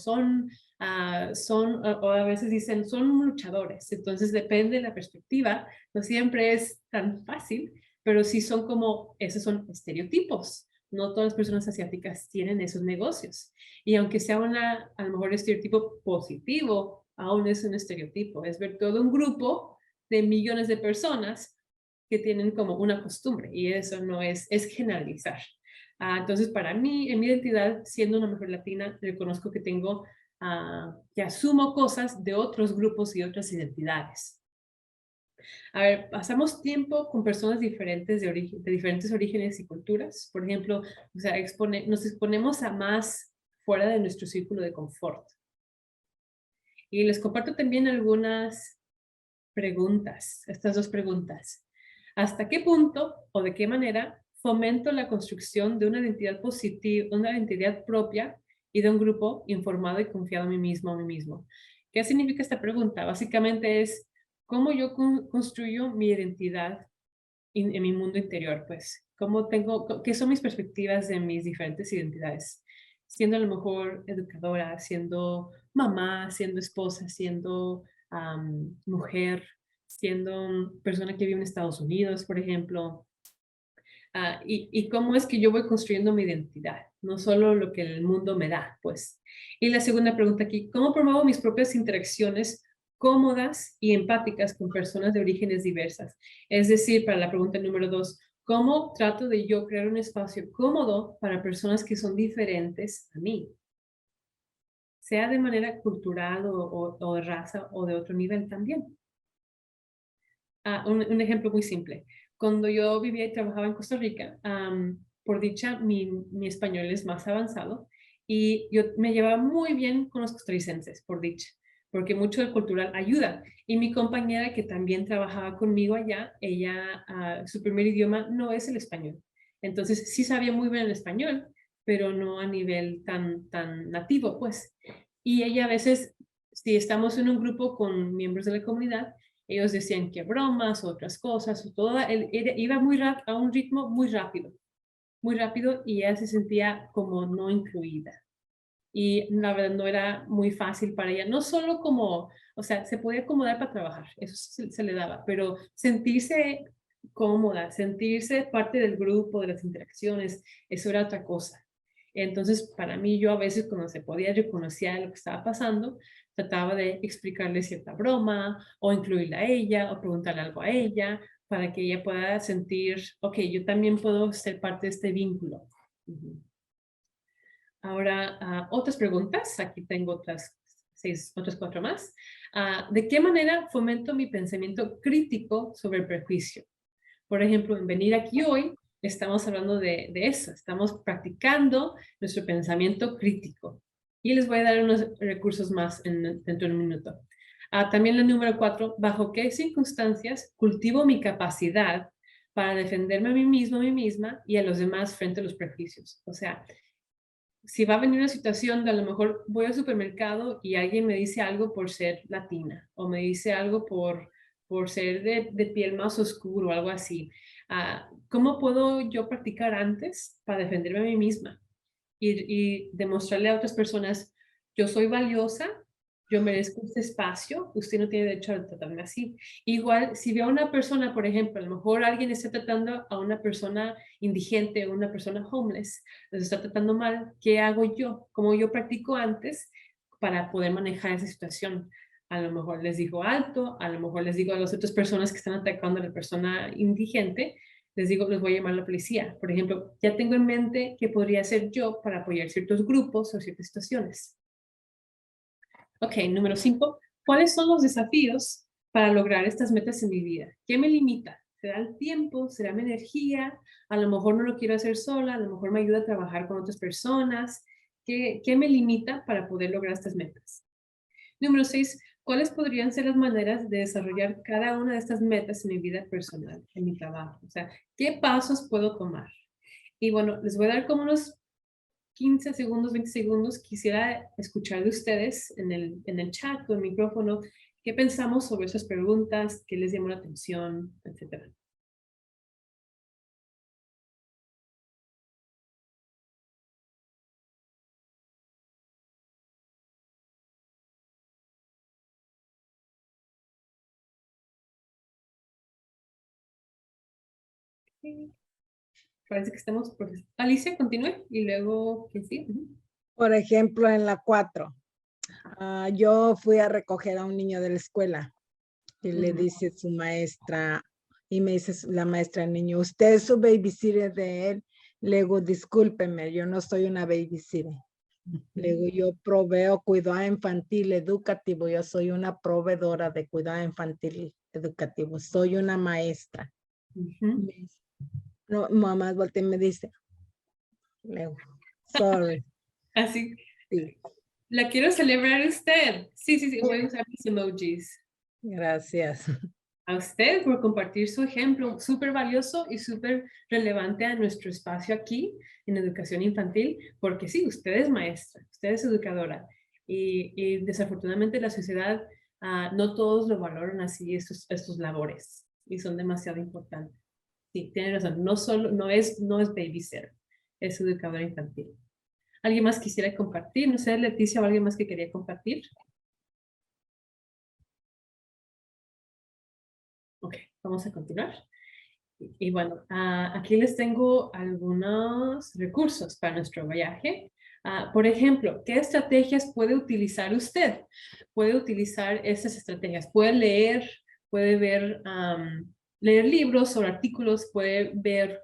o a veces dicen, son luchadores. Entonces depende de la perspectiva. No siempre es tan fácil, pero sí son como, esos son estereotipos. No todas las personas asiáticas tienen esos negocios. Y aunque sea a lo mejor estereotipo positivo, aún es un estereotipo. Es ver todo un grupo de millones de personas que tienen como una costumbre y eso no es generalizar. Entonces, para mí, en mi identidad, siendo una mujer latina, reconozco que que asumo cosas de otros grupos y otras identidades. A ver, pasamos tiempo con personas diferentes de diferentes orígenes y culturas. Por ejemplo, o sea, nos exponemos a más fuera de nuestro círculo de confort. Y les comparto también algunas preguntas, estas 2 preguntas. ¿Hasta qué punto o de qué manera fomento la construcción de una identidad positiva, una identidad propia y de un grupo informado y confiado en mí mismo o mí mismo? ¿Qué significa esta pregunta? Básicamente es cómo yo construyo mi identidad en mi mundo interior, pues. ¿Qué son mis perspectivas de mis diferentes identidades? Siendo a lo mejor educadora, siendo mamá, siendo esposa, siendo mujer, siendo persona que vive en Estados Unidos, por ejemplo. Y cómo es que yo voy construyendo mi identidad, no solo lo que el mundo me da, pues. Y la segunda pregunta aquí, ¿cómo promuevo mis propias interacciones cómodas y empáticas con personas de orígenes diversas. Es decir, para la pregunta número 2, ¿cómo trato de yo crear un espacio cómodo para personas que son diferentes a mí? Sea de manera cultural o de raza o de otro nivel también. Un ejemplo muy simple. Cuando yo vivía y trabajaba en Costa Rica, por dicha, mi español es más avanzado y yo me llevaba muy bien con los costarricenses, por dicha, porque mucho del cultural ayuda. Y mi compañera que también trabajaba conmigo allá, ella, su primer idioma no es el español. Entonces sí sabía muy bien el español, pero no a nivel tan nativo, pues. Y ella a veces, si estamos en un grupo con miembros de la comunidad, ellos decían que bromas, otras cosas, iba a un ritmo muy rápido y ella se sentía como no incluida. Y la verdad no era muy fácil para ella, no solo como, o sea, se podía acomodar para trabajar, eso se le daba, pero sentirse cómoda, sentirse parte del grupo, de las interacciones, eso era otra cosa. Entonces, para mí, yo a veces cuando se podía, yo conocía lo que estaba pasando, trataba de explicarle cierta broma, o incluirla a ella, o preguntarle algo a ella, para que ella pueda sentir, ok, yo también puedo ser parte de este vínculo. Ahora, otras preguntas. Aquí tengo otras 4 más. ¿De qué manera fomento mi pensamiento crítico sobre el prejuicio? Por ejemplo, en venir aquí hoy, estamos hablando de eso. Estamos practicando nuestro pensamiento crítico. Y les voy a dar unos recursos más dentro de un minuto. También la número 4, ¿bajo qué circunstancias cultivo mi capacidad para defenderme a mí mismo, a mí misma y a los demás frente a los prejuicios? O sea, si va a venir una situación de a lo mejor voy al supermercado y alguien me dice algo por ser latina o me dice algo por ser de piel más oscuro o algo así. ¿Cómo puedo yo practicar antes para defenderme a mí misma y demostrarle a otras personas, yo soy valiosa, yo merezco este espacio, usted no tiene derecho a tratarme así? Igual, si veo a una persona, por ejemplo, a lo mejor alguien está tratando a una persona indigente o una persona homeless, les está tratando mal, ¿qué hago yo? ¿Cómo yo practico antes para poder manejar esa situación? A lo mejor les digo alto, a lo mejor les digo a las otras personas que están atacando a la persona indigente, les digo, les voy a llamar a la policía. Por ejemplo, ya tengo en mente qué podría hacer yo para apoyar ciertos grupos o ciertas situaciones. Ok, número 5. ¿Cuáles son los desafíos para lograr estas metas en mi vida? ¿Qué me limita? ¿Será el tiempo? ¿Será mi energía? A lo mejor no lo quiero hacer sola, a lo mejor me ayuda a trabajar con otras personas. ¿Qué me limita para poder lograr estas metas? Número 6. ¿Cuáles podrían ser las maneras de desarrollar cada una de estas metas en mi vida personal, en mi trabajo? O sea, ¿qué pasos puedo tomar? Y bueno, les voy a dar como unos 15 segundos, 20 segundos. Quisiera escuchar de ustedes en el chat o en el micrófono qué pensamos sobre esas preguntas, qué les llamó la atención, etcétera. Parece que estamos por... Alicia, continúe y luego, ¿qué sí? Por ejemplo, en la 4, yo fui a recoger a un niño de la escuela y le dice su maestra, y me dice la maestra al niño, ¿usted es su babysitter de él? Le digo, discúlpeme, yo no soy una babysitter. Le digo, yo proveo cuidado infantil educativo, yo soy una proveedora de cuidado infantil educativo, soy una maestra. No, mamá voltea y me dice, le digo, sorry. Así. Sí. La quiero celebrar a usted. Sí, voy a usar mis emojis. Gracias. A usted por compartir su ejemplo súper valioso y súper relevante a nuestro espacio aquí en educación infantil, porque sí, usted es maestra, usted es educadora y desafortunadamente la sociedad no todos lo valoran así estos labores y son demasiado importantes. Sí, tiene razón, no es babysitter, es educadora infantil. ¿Alguien más quisiera compartir? No sé, Leticia o alguien más que quería compartir. Ok, vamos a continuar. Y bueno, aquí les tengo algunos recursos para nuestro viaje. Por ejemplo, ¿qué estrategias puede utilizar usted? Puede utilizar esas estrategias. Puede leer, puede ver, leer libros o artículos, puede ver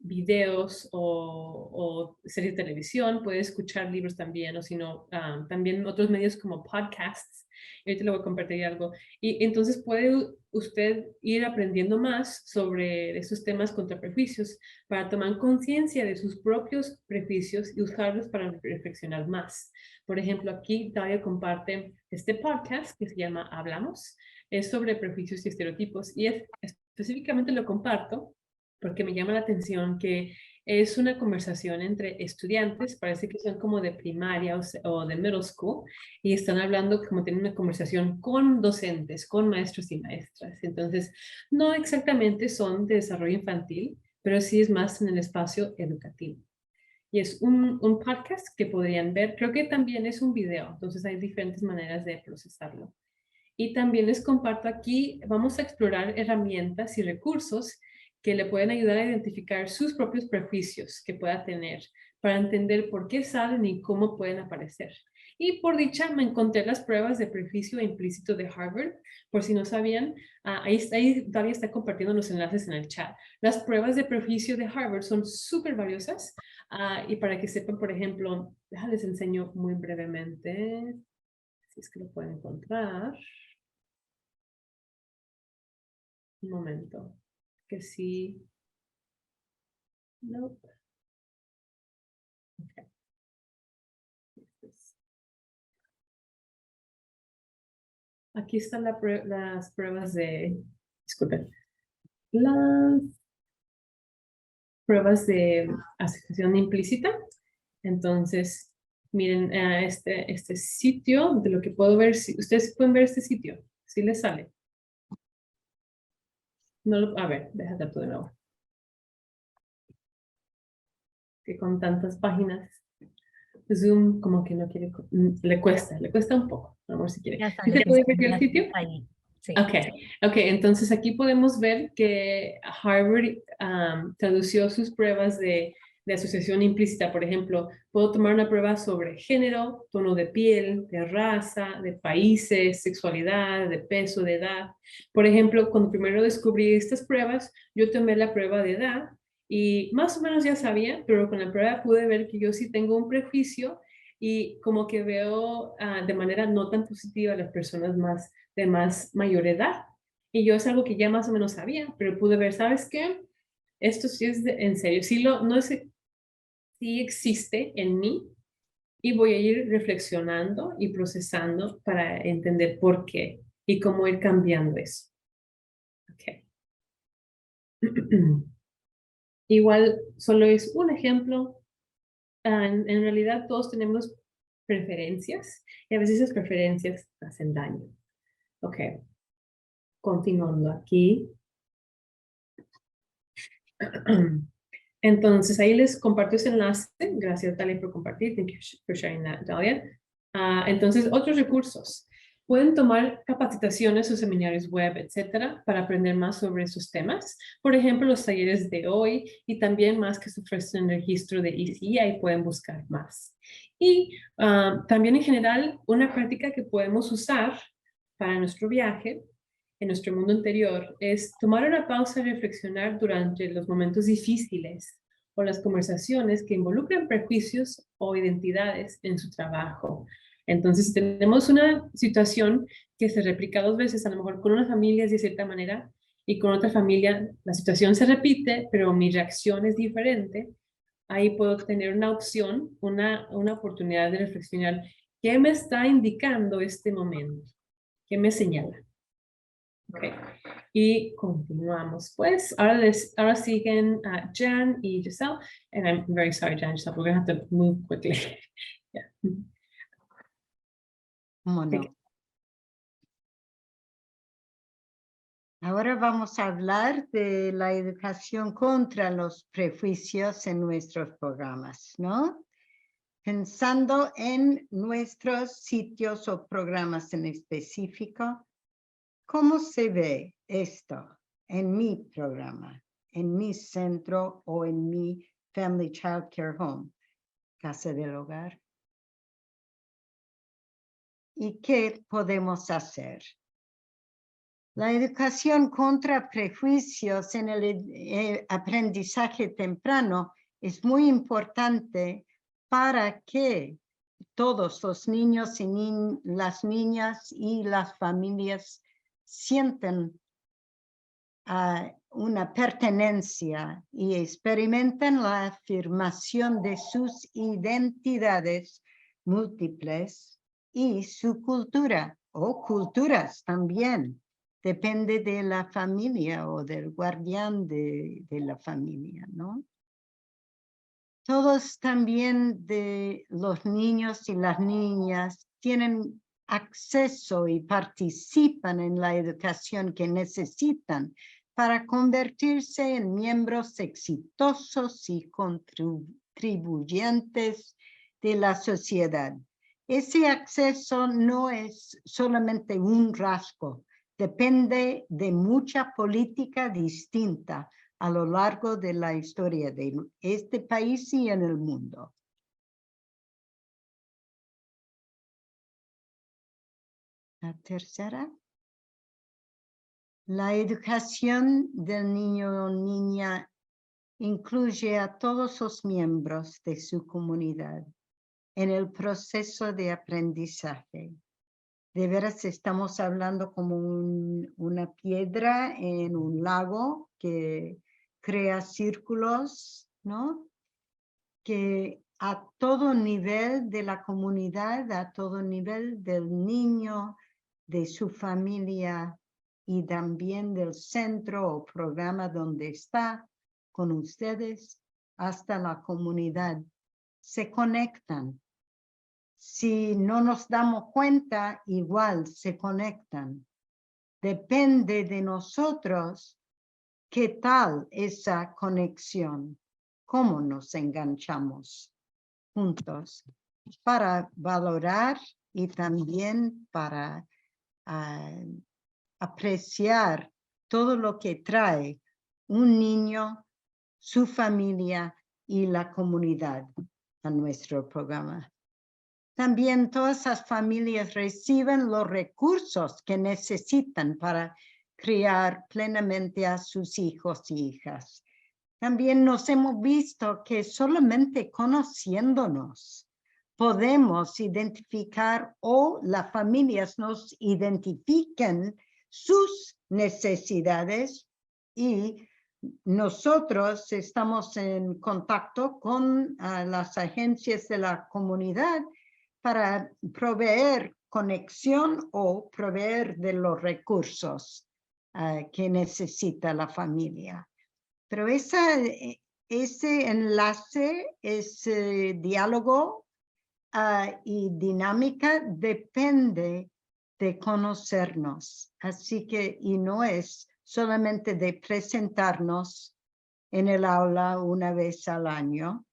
videos o series de televisión, puede escuchar libros también, o si no, también otros medios como podcasts. Ahorita le voy a compartir algo. Y entonces puede usted ir aprendiendo más sobre esos temas contra prejuicios para tomar conciencia de sus propios prejuicios y usarlos para reflexionar más. Por ejemplo, aquí Dalia comparte este podcast que se llama Hablamos, es sobre prejuicios y estereotipos y específicamente lo comparto porque me llama la atención que es una conversación entre estudiantes, parece que son como de primaria o de middle school, y están hablando como tienen una conversación con docentes, con maestros y maestras. Entonces, no exactamente son de desarrollo infantil, pero sí es más en el espacio educativo. Y es un podcast que podrían ver, creo que también es un video, entonces hay diferentes maneras de procesarlo. Y también les comparto aquí, vamos a explorar herramientas y recursos que le pueden ayudar a identificar sus propios prejuicios que pueda tener para entender por qué salen y cómo pueden aparecer. Y por dicha, me encontré las pruebas de prejuicio implícito de Harvard. Por si no sabían, ahí Dalia está compartiendo los enlaces en el chat. Las pruebas de prejuicio de Harvard son súper valiosas. Y para que sepan, por ejemplo, les enseño muy brevemente, si es que lo pueden encontrar. Un momento, que sí. Nope. Okay. Aquí están las pruebas de, disculpen, las pruebas de asociación implícita. Entonces, miren este sitio, de lo que puedo ver, si ustedes pueden ver este sitio, si les sale. No a ver, déjate todo de nuevo. Que con tantas páginas, Zoom como que no quiere, le cuesta un poco, vamos si quiere. Ya está, ¿Sí se puede ver el sitio? ahí. Sí. Ok, entonces aquí podemos ver que Harvard tradució sus pruebas de asociación implícita. Por ejemplo, puedo tomar una prueba sobre género, tono de piel, de raza, de países, sexualidad, de peso, de edad. Por ejemplo, cuando primero descubrí estas pruebas, yo tomé la prueba de edad y más o menos ya sabía, pero con la prueba pude ver que yo sí tengo un prejuicio y como que veo de manera no tan positiva a las personas de más mayor edad. Y yo es algo que ya más o menos sabía, pero pude ver, ¿sabes qué? Esto sí es en serio, sí existe en mí y voy a ir reflexionando y procesando para entender por qué y cómo ir cambiando eso. Ok. Igual, solo es un ejemplo. En realidad todos tenemos preferencias y a veces esas preferencias hacen daño. Ok. Continuando aquí. Entonces, ahí les comparto ese enlace. Gracias, Dalia, por compartir. Thank you for sharing that, Dalia. Entonces, otros recursos. Pueden tomar capacitaciones o seminarios web, etcétera, para aprender más sobre esos temas. Por ejemplo, los talleres de hoy y también más que se ofrecen en el registro de ECE, ahí pueden buscar más. Y también en general, una práctica que podemos usar para nuestro viaje en nuestro mundo interior es tomar una pausa y reflexionar durante los momentos difíciles o las conversaciones que involucran prejuicios o identidades en su trabajo. Entonces, si tenemos una situación que se replica 2 veces, a lo mejor con una familia es de cierta manera y con otra familia la situación se repite, pero mi reacción es diferente, ahí puedo tener una opción, una oportunidad de reflexionar qué me está indicando este momento, qué me señala. Okay. Y continuamos. Pues ahora siguen Jan y Giselle. And I'm very sorry, Jan and Giselle, we're going to have to move quickly. Yeah. Bueno. Ahora vamos a hablar de la educación contra los prejuicios en nuestros programas, ¿no? Pensando en nuestros sitios o programas en específico, ¿cómo se ve esto en mi programa, en mi centro o en mi Family Child Care Home, casa del hogar? ¿Y qué podemos hacer? La educación contra prejuicios en el aprendizaje temprano es muy importante para que todos los niños y las niñas y las familias sientan una pertenencia y experimenten la afirmación de sus identidades múltiples y su cultura o culturas también. Depende de la familia o del guardián de la familia, ¿no? Todos también de los niños y las niñas tienen acceso y participan en la educación que necesitan para convertirse en miembros exitosos y contribuyentes de la sociedad. Ese acceso no es solamente un rasgo, depende de mucha política distinta a lo largo de la historia de este país y en el mundo. La tercera. La educación del niño o niña incluye a todos los miembros de su comunidad en el proceso de aprendizaje. De veras estamos hablando como una piedra en un lago que crea círculos, ¿no? Que a todo nivel de la comunidad, a todo nivel del niño, de su familia y también del centro o programa donde está con ustedes, hasta la comunidad, se conectan. Si no nos damos cuenta, igual se conectan. Depende de nosotros qué tal esa conexión, cómo nos enganchamos juntos para valorar y también para apreciar todo lo que trae un niño, su familia y la comunidad a nuestro programa. También todas las familias reciben los recursos que necesitan para criar plenamente a sus hijos y hijas. También nos hemos visto que solamente conociéndonos podemos identificar o las familias nos identifiquen sus necesidades y nosotros estamos en contacto con las agencias de la comunidad para proveer conexión o proveer de los recursos que necesita la familia. Pero ese enlace, ese diálogo y dinámica depende de conocernos. Así que, y no es solamente de presentarnos en el aula una vez al año,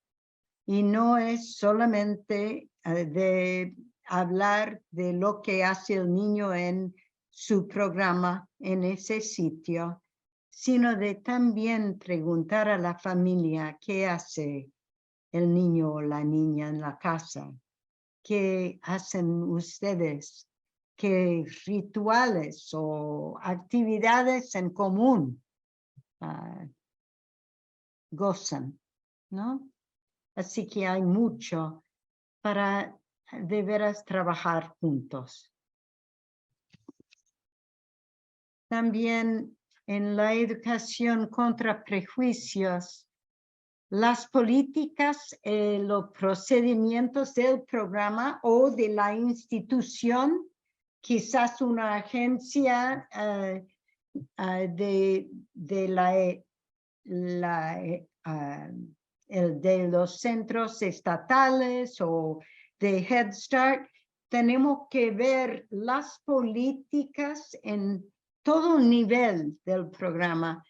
y no es solamente de hablar de lo que hace el niño en su programa en ese sitio, sino de también preguntar a la familia qué hace el niño o la niña en la casa, qué hacen ustedes, qué rituales o actividades en común gozan, ¿no? Así que hay mucho para de veras trabajar juntos. También en la educación contra prejuicios, las políticas, los procedimientos del programa o de la institución, quizás una agencia de los centros estatales o de Head Start, tenemos que ver las políticas en todo nivel del programa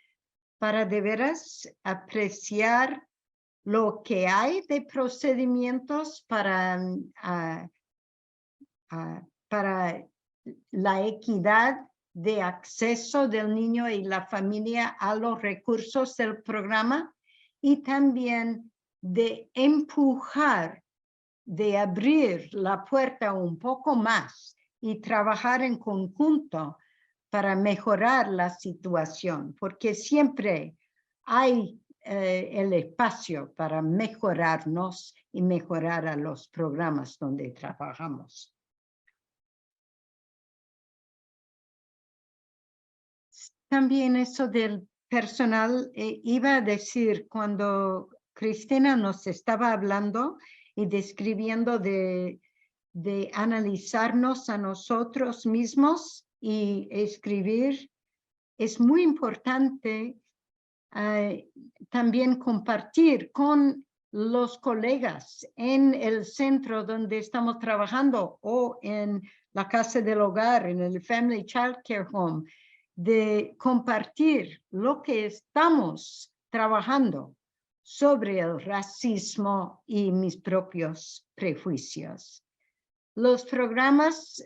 para de veras apreciar lo que hay de procedimientos para la equidad de acceso del niño y la familia a los recursos del programa y también de empujar, de abrir la puerta un poco más y trabajar en conjunto para mejorar la situación, porque siempre hay el espacio para mejorarnos y mejorar a los programas donde trabajamos. También eso del personal, iba a decir cuando Cristina nos estaba hablando y describiendo de analizarnos a nosotros mismos y escribir, es muy importante también compartir con los colegas en el centro donde estamos trabajando o en la casa del hogar, en el Family Child Care Home, de compartir lo que estamos trabajando sobre el racismo y mis propios prejuicios. Los programas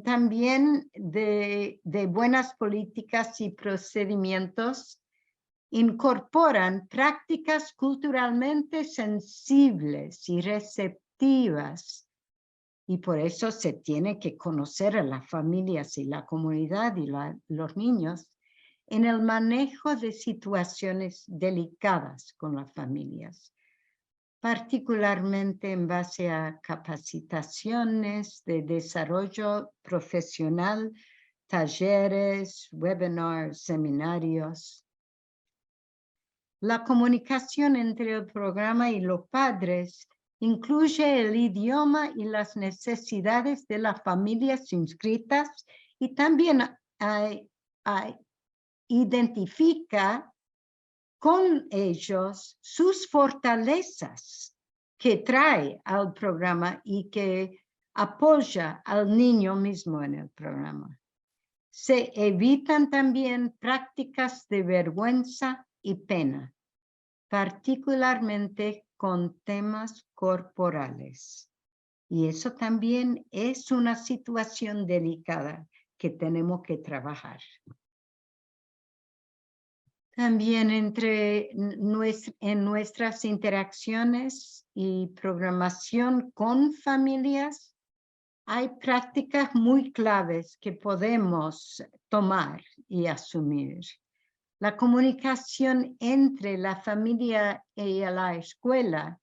también de buenas políticas y procedimientos incorporan prácticas culturalmente sensibles y receptivas. Y por eso se tiene que conocer a las familias y la comunidad y los niños en el manejo de situaciones delicadas con las familias, particularmente en base a capacitaciones de desarrollo profesional, talleres, webinars, seminarios. La comunicación entre el programa y los padres incluye el idioma y las necesidades de las familias inscritas y también identifica con ellos sus fortalezas que trae al programa y que apoya al niño mismo en el programa. Se evitan también prácticas de vergüenza y pena, particularmente con temas corporales. Y eso también es una situación delicada que tenemos que trabajar. También en nuestras interacciones y programación con familias, hay prácticas muy claves que podemos tomar y asumir. La comunicación entre la familia y la escuela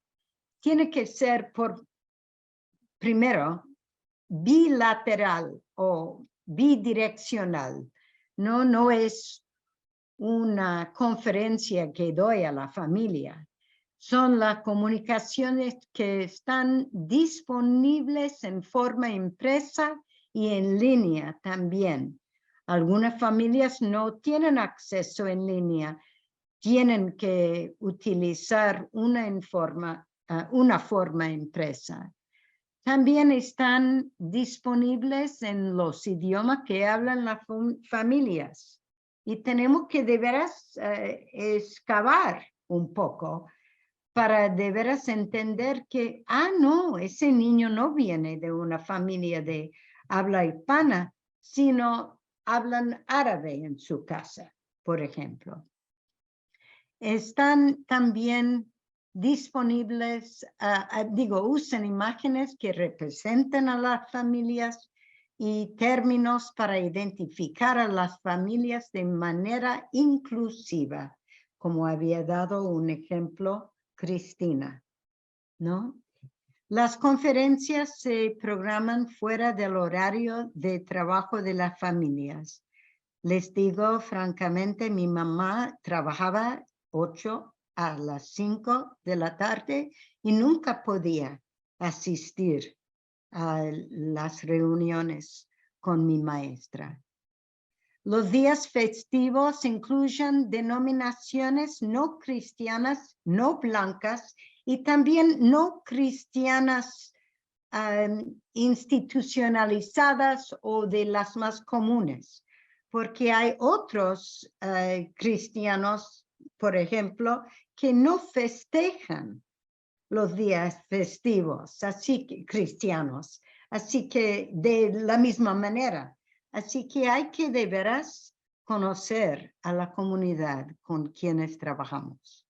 tiene que ser primero, bilateral o bidireccional. No es una conferencia que doy a la familia. Son las comunicaciones que están disponibles en forma impresa y en línea también. Algunas familias no tienen acceso en línea, tienen que utilizar una forma impresa. También están disponibles en los idiomas que hablan las familias. Y tenemos que de veras excavar un poco para de veras entender que, no, ese niño no viene de una familia de habla hispana, sino hablan árabe en su casa, por ejemplo. Están también disponibles, usan imágenes que representan a las familias y términos para identificar a las familias de manera inclusiva, como había dado un ejemplo Cristina, ¿no? Las conferencias se programan fuera del horario de trabajo de las familias. Les digo francamente, mi mamá trabajaba 8 a las 5 de la tarde y nunca podía asistir a las reuniones con mi maestra. Los días festivos incluyen denominaciones no cristianas, no blancas y también no cristianas institucionalizadas o de las más comunes, porque hay otros cristianos, por ejemplo, que no festejan los días festivos, así que cristianos, así que de la misma manera. Así que hay que de veras conocer a la comunidad con quienes trabajamos.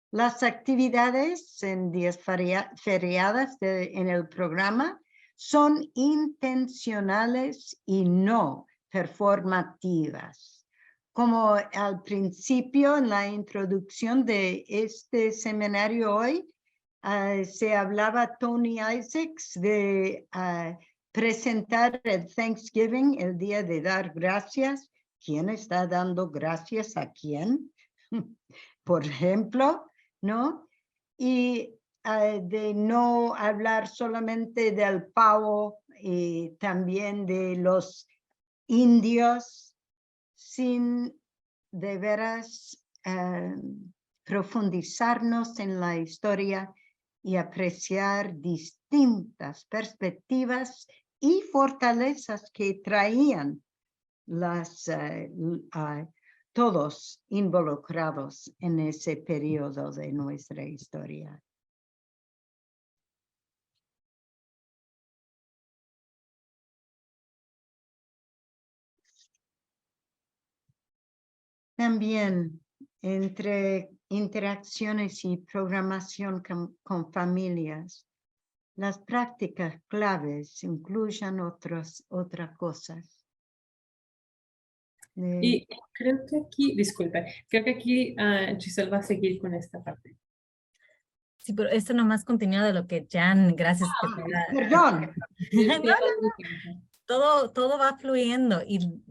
Las actividades en días feriadas en el programa son intencionales y no performativas. Como al principio, en la introducción de este seminario hoy, se hablaba Tony Isaacs de presentar el Thanksgiving, el día de dar gracias. ¿Quién está dando gracias a quién? Por ejemplo, ¿no? Y de no hablar solamente del pavo y también de los indios, sin de veras profundizarnos en la historia y apreciar distintas perspectivas y fortalezas que traían todos involucrados en ese periodo de nuestra historia. También entre interacciones y programación con familias, las prácticas claves incluyen otras cosas. Y creo que aquí, disculpe, creo que aquí Giselle va a seguir con esta parte. Sí, pero esto nomás continúa de lo que Jan, gracias. Perdón. Todo va fluyendo y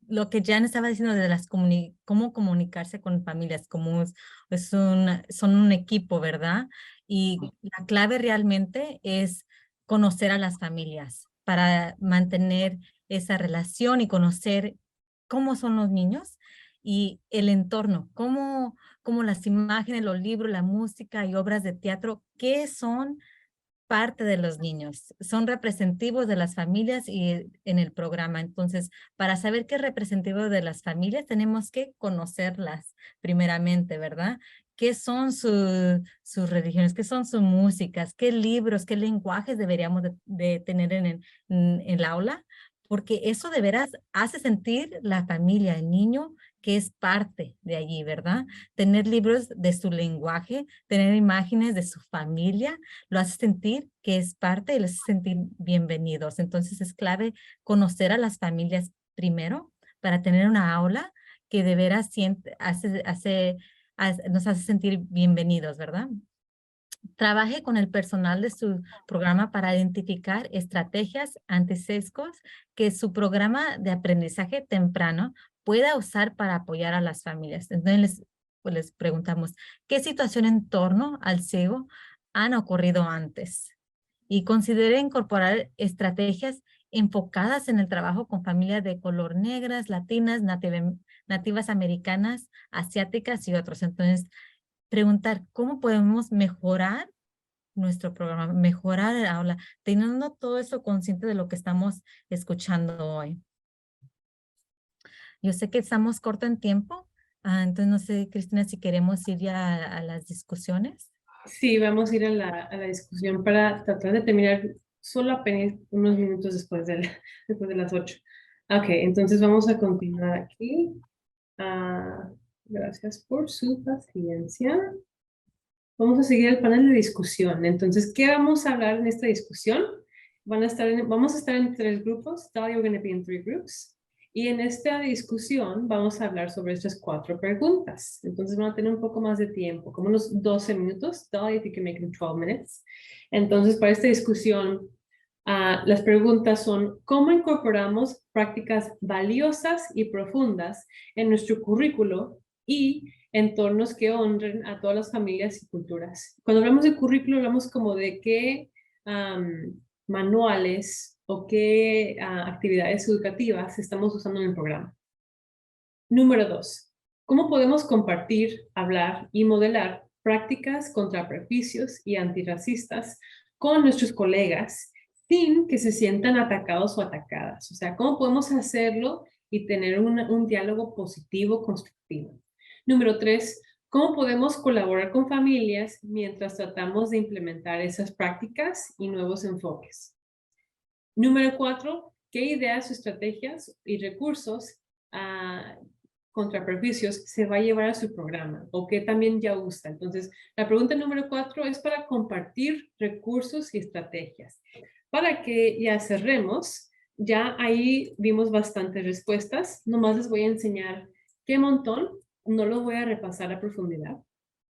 lo que Jan estaba diciendo de las cómo comunicarse con familias, como son un equipo, ¿verdad? Y la clave realmente es conocer a las familias para mantener esa relación y conocer cómo son los niños y el entorno, cómo las imágenes, los libros, la música y obras de teatro, ¿qué son parte de los niños? Son representativos de las familias y en el programa. Entonces, para saber qué es representativo de las familias, tenemos que conocerlas primeramente, ¿verdad? ¿Qué son sus religiones? ¿Qué son sus músicas? ¿Qué libros, qué lenguajes deberíamos de tener en el aula? Porque eso de veras hace sentir la familia, el niño, que es parte de allí, ¿verdad? Tener libros de su lenguaje, tener imágenes de su familia, lo hace sentir que es parte y los hace sentir bienvenidos. Entonces es clave conocer a las familias primero para tener una aula que de veras nos hace sentir bienvenidos, ¿verdad? Trabaje con el personal de su programa para identificar estrategias antisesgos que su programa de aprendizaje temprano pueda usar para apoyar a las familias. Entonces les preguntamos, ¿qué situación en torno al sesgo han ocurrido antes? Y considere incorporar estrategias enfocadas en el trabajo con familias de color negras, latinas, nativas americanas, asiáticas y otros. Entonces, preguntar cómo podemos mejorar nuestro programa, mejorar el aula, teniendo todo eso consciente de lo que estamos escuchando hoy. Yo sé que estamos corto en tiempo, entonces no sé, Cristina, si queremos ir ya a las discusiones. Sí, vamos a ir a la discusión para tratar de terminar solo apenas unos minutos después de las 8. Ok, entonces vamos a continuar aquí. Gracias por su paciencia. Vamos a seguir el panel de discusión. Entonces, ¿qué vamos a hablar en esta discusión? Vamos a estar en 3 grupos. Today we're going to be in 3 groups. Y en esta discusión vamos a hablar sobre estas 4 preguntas. Entonces van a tener un poco más de tiempo, como unos 12 minutos. Today, if you can make them 12 minutes. Entonces, para esta discusión, las preguntas son, ¿cómo incorporamos prácticas valiosas y profundas en nuestro currículo y entornos que honren a todas las familias y culturas? Cuando hablamos de currículo, hablamos como de qué manuales o qué actividades educativas estamos usando en el programa. Número 2, ¿cómo podemos compartir, hablar y modelar prácticas contra prejuicios y antirracistas con nuestros colegas sin que se sientan atacados o atacadas? O sea, ¿cómo podemos hacerlo y tener un diálogo positivo, constructivo? Número 3, ¿cómo podemos colaborar con familias mientras tratamos de implementar esas prácticas y nuevos enfoques? Número 4, ¿qué ideas, estrategias y recursos contra prejuicios se va a llevar a su programa o qué también ya usa? Entonces, la pregunta número 4 es para compartir recursos y estrategias. para que ya cerremos. Ya ahí vimos bastantes respuestas. Nomás les voy a enseñar qué montón. No lo voy a repasar a profundidad,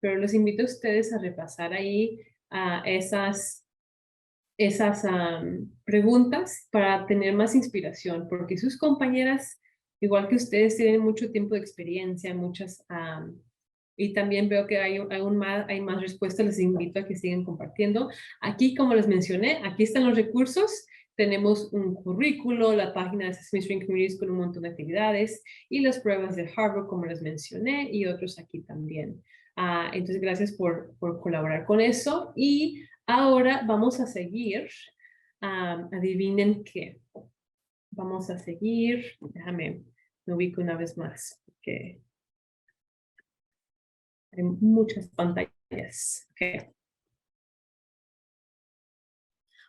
pero los invito a ustedes a repasar ahí esas preguntas para tener más inspiración, porque sus compañeras, igual que ustedes, tienen mucho tiempo de experiencia, y también veo que hay más respuestas. Les invito a que sigan compartiendo. Aquí, como les mencioné, aquí están los recursos. Tenemos un currículo, la página de Sesame Street Communities con un montón de actividades y las pruebas de Harvard, como les mencioné, y otros aquí también. Entonces, gracias por colaborar con eso. Y ahora vamos a seguir. Adivinen qué. Vamos a seguir. Déjame, me ubico una vez más. Porque hay muchas pantallas. Okay.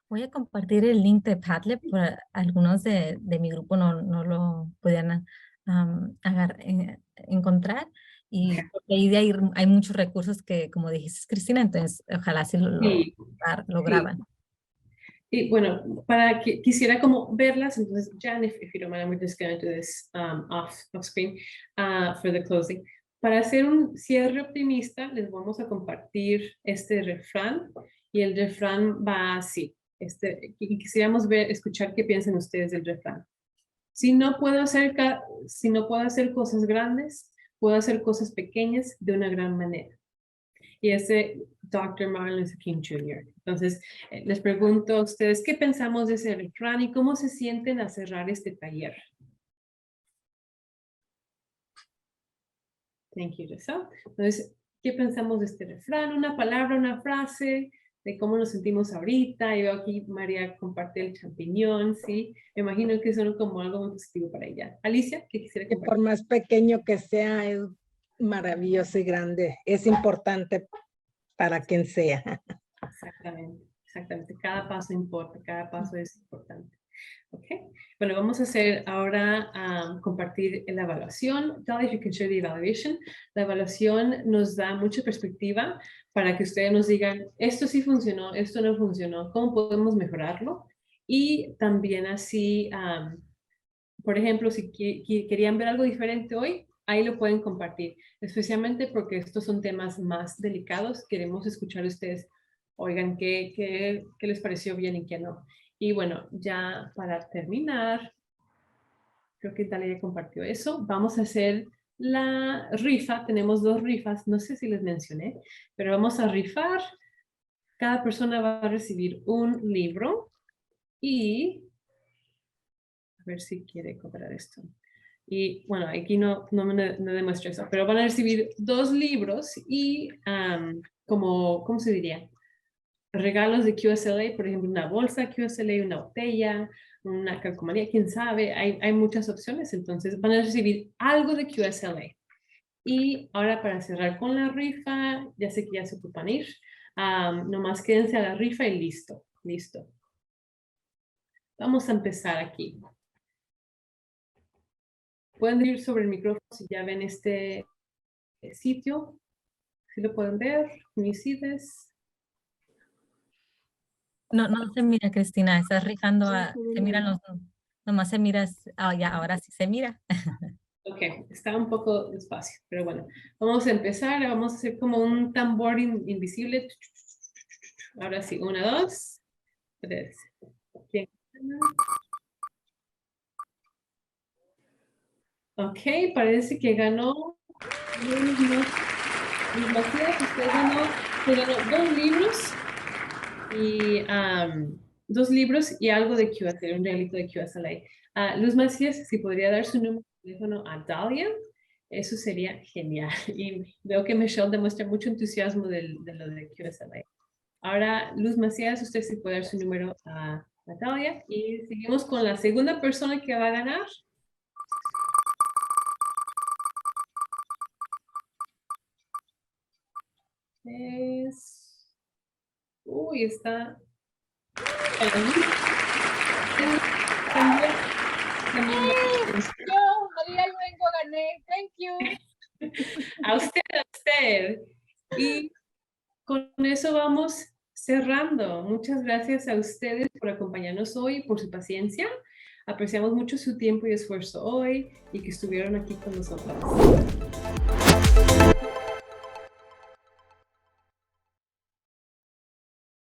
Voy a compartir el link de Padlet, porque algunos de mi grupo no lo podían encontrar. Y ahí hay muchos recursos que, como dijiste, Cristina, entonces ojalá sí lo graban. Y bueno, para que quisiera como verlas, entonces, Jan, if you don't mind, I'm just going to do this off screen for the closing. Para hacer un cierre optimista, les vamos a compartir este refrán, y el refrán va así. Y quisiéramos escuchar qué piensan ustedes del refrán. Si no puedo hacer cosas grandes, puedo hacer cosas pequeñas de una gran manera. Y ese Dr. Martin Luther King Jr. Entonces, les pregunto a ustedes, ¿qué pensamos de ese refrán y cómo se sienten a cerrar este taller? Thank you, Giselle. Entonces, ¿qué pensamos de este refrán? Una palabra, una frase, de cómo nos sentimos ahorita. Yo aquí, María comparte el champiñón, ¿sí? Me imagino que son como algo muy positivo para ella. Alicia, ¿qué quisiera compartir? Por más pequeño que sea, es maravilloso y grande. Es importante para quien sea. Exactamente, exactamente. Cada paso importa, cada paso es importante. Ok, bueno, vamos a hacer ahora compartir la evaluación. Tell if you can share the evaluation. La evaluación nos da mucha perspectiva para que ustedes nos digan, esto sí funcionó, esto no funcionó, cómo podemos mejorarlo. Y también así, por ejemplo, si querían ver algo diferente hoy, ahí lo pueden compartir, especialmente porque estos son temas más delicados. Queremos escuchar a ustedes, oigan, qué les pareció bien y qué no. Y bueno, ya para terminar, creo que Dalia ya compartió eso. Vamos a hacer la rifa. Tenemos 2 rifas, no sé si les mencioné, pero vamos a rifar. Cada persona va a recibir un libro y a ver si quiere cobrar esto. Y bueno, aquí no demuestro eso, pero van a recibir 2 libros y ¿cómo se diría? Regalos de QSLA, por ejemplo, una bolsa QSLA, una botella, una calcomanía, quién sabe, hay muchas opciones, entonces van a recibir algo de QSLA. Y ahora para cerrar con la rifa, ya sé que ya se ocupan ir, nomás quédense a la rifa y listo. Vamos a empezar aquí. Pueden ir sobre el micrófono si ya ven este sitio, si lo pueden ver, Unicides. No se mira, Cristina, estás rifando, se miran nomás se mira, ya, ahora sí se mira. Ok, está un poco despacio, pero bueno, vamos a empezar, vamos a hacer como un tambor invisible. Ahora sí, 1, 2, 3. Ok, parece que ganó. Usted ganó 2 libros y 2 libros y algo de QSLA, un regalito de QSLA. Luz Macías, si podría dar su número de teléfono a Dalia, eso sería genial. Y veo que Michelle demuestra mucho entusiasmo de lo de QSLA. Ahora, Luz Macías, usted sí puede dar su número a Natalia. Y seguimos con la segunda persona que va a ganar. Uy, está... Yo, María Luengo, gané. Thank you. A usted. Y con eso vamos cerrando, muchas gracias a ustedes por acompañarnos hoy y por su paciencia. Apreciamos mucho su tiempo y esfuerzo hoy y que estuvieron aquí con nosotros.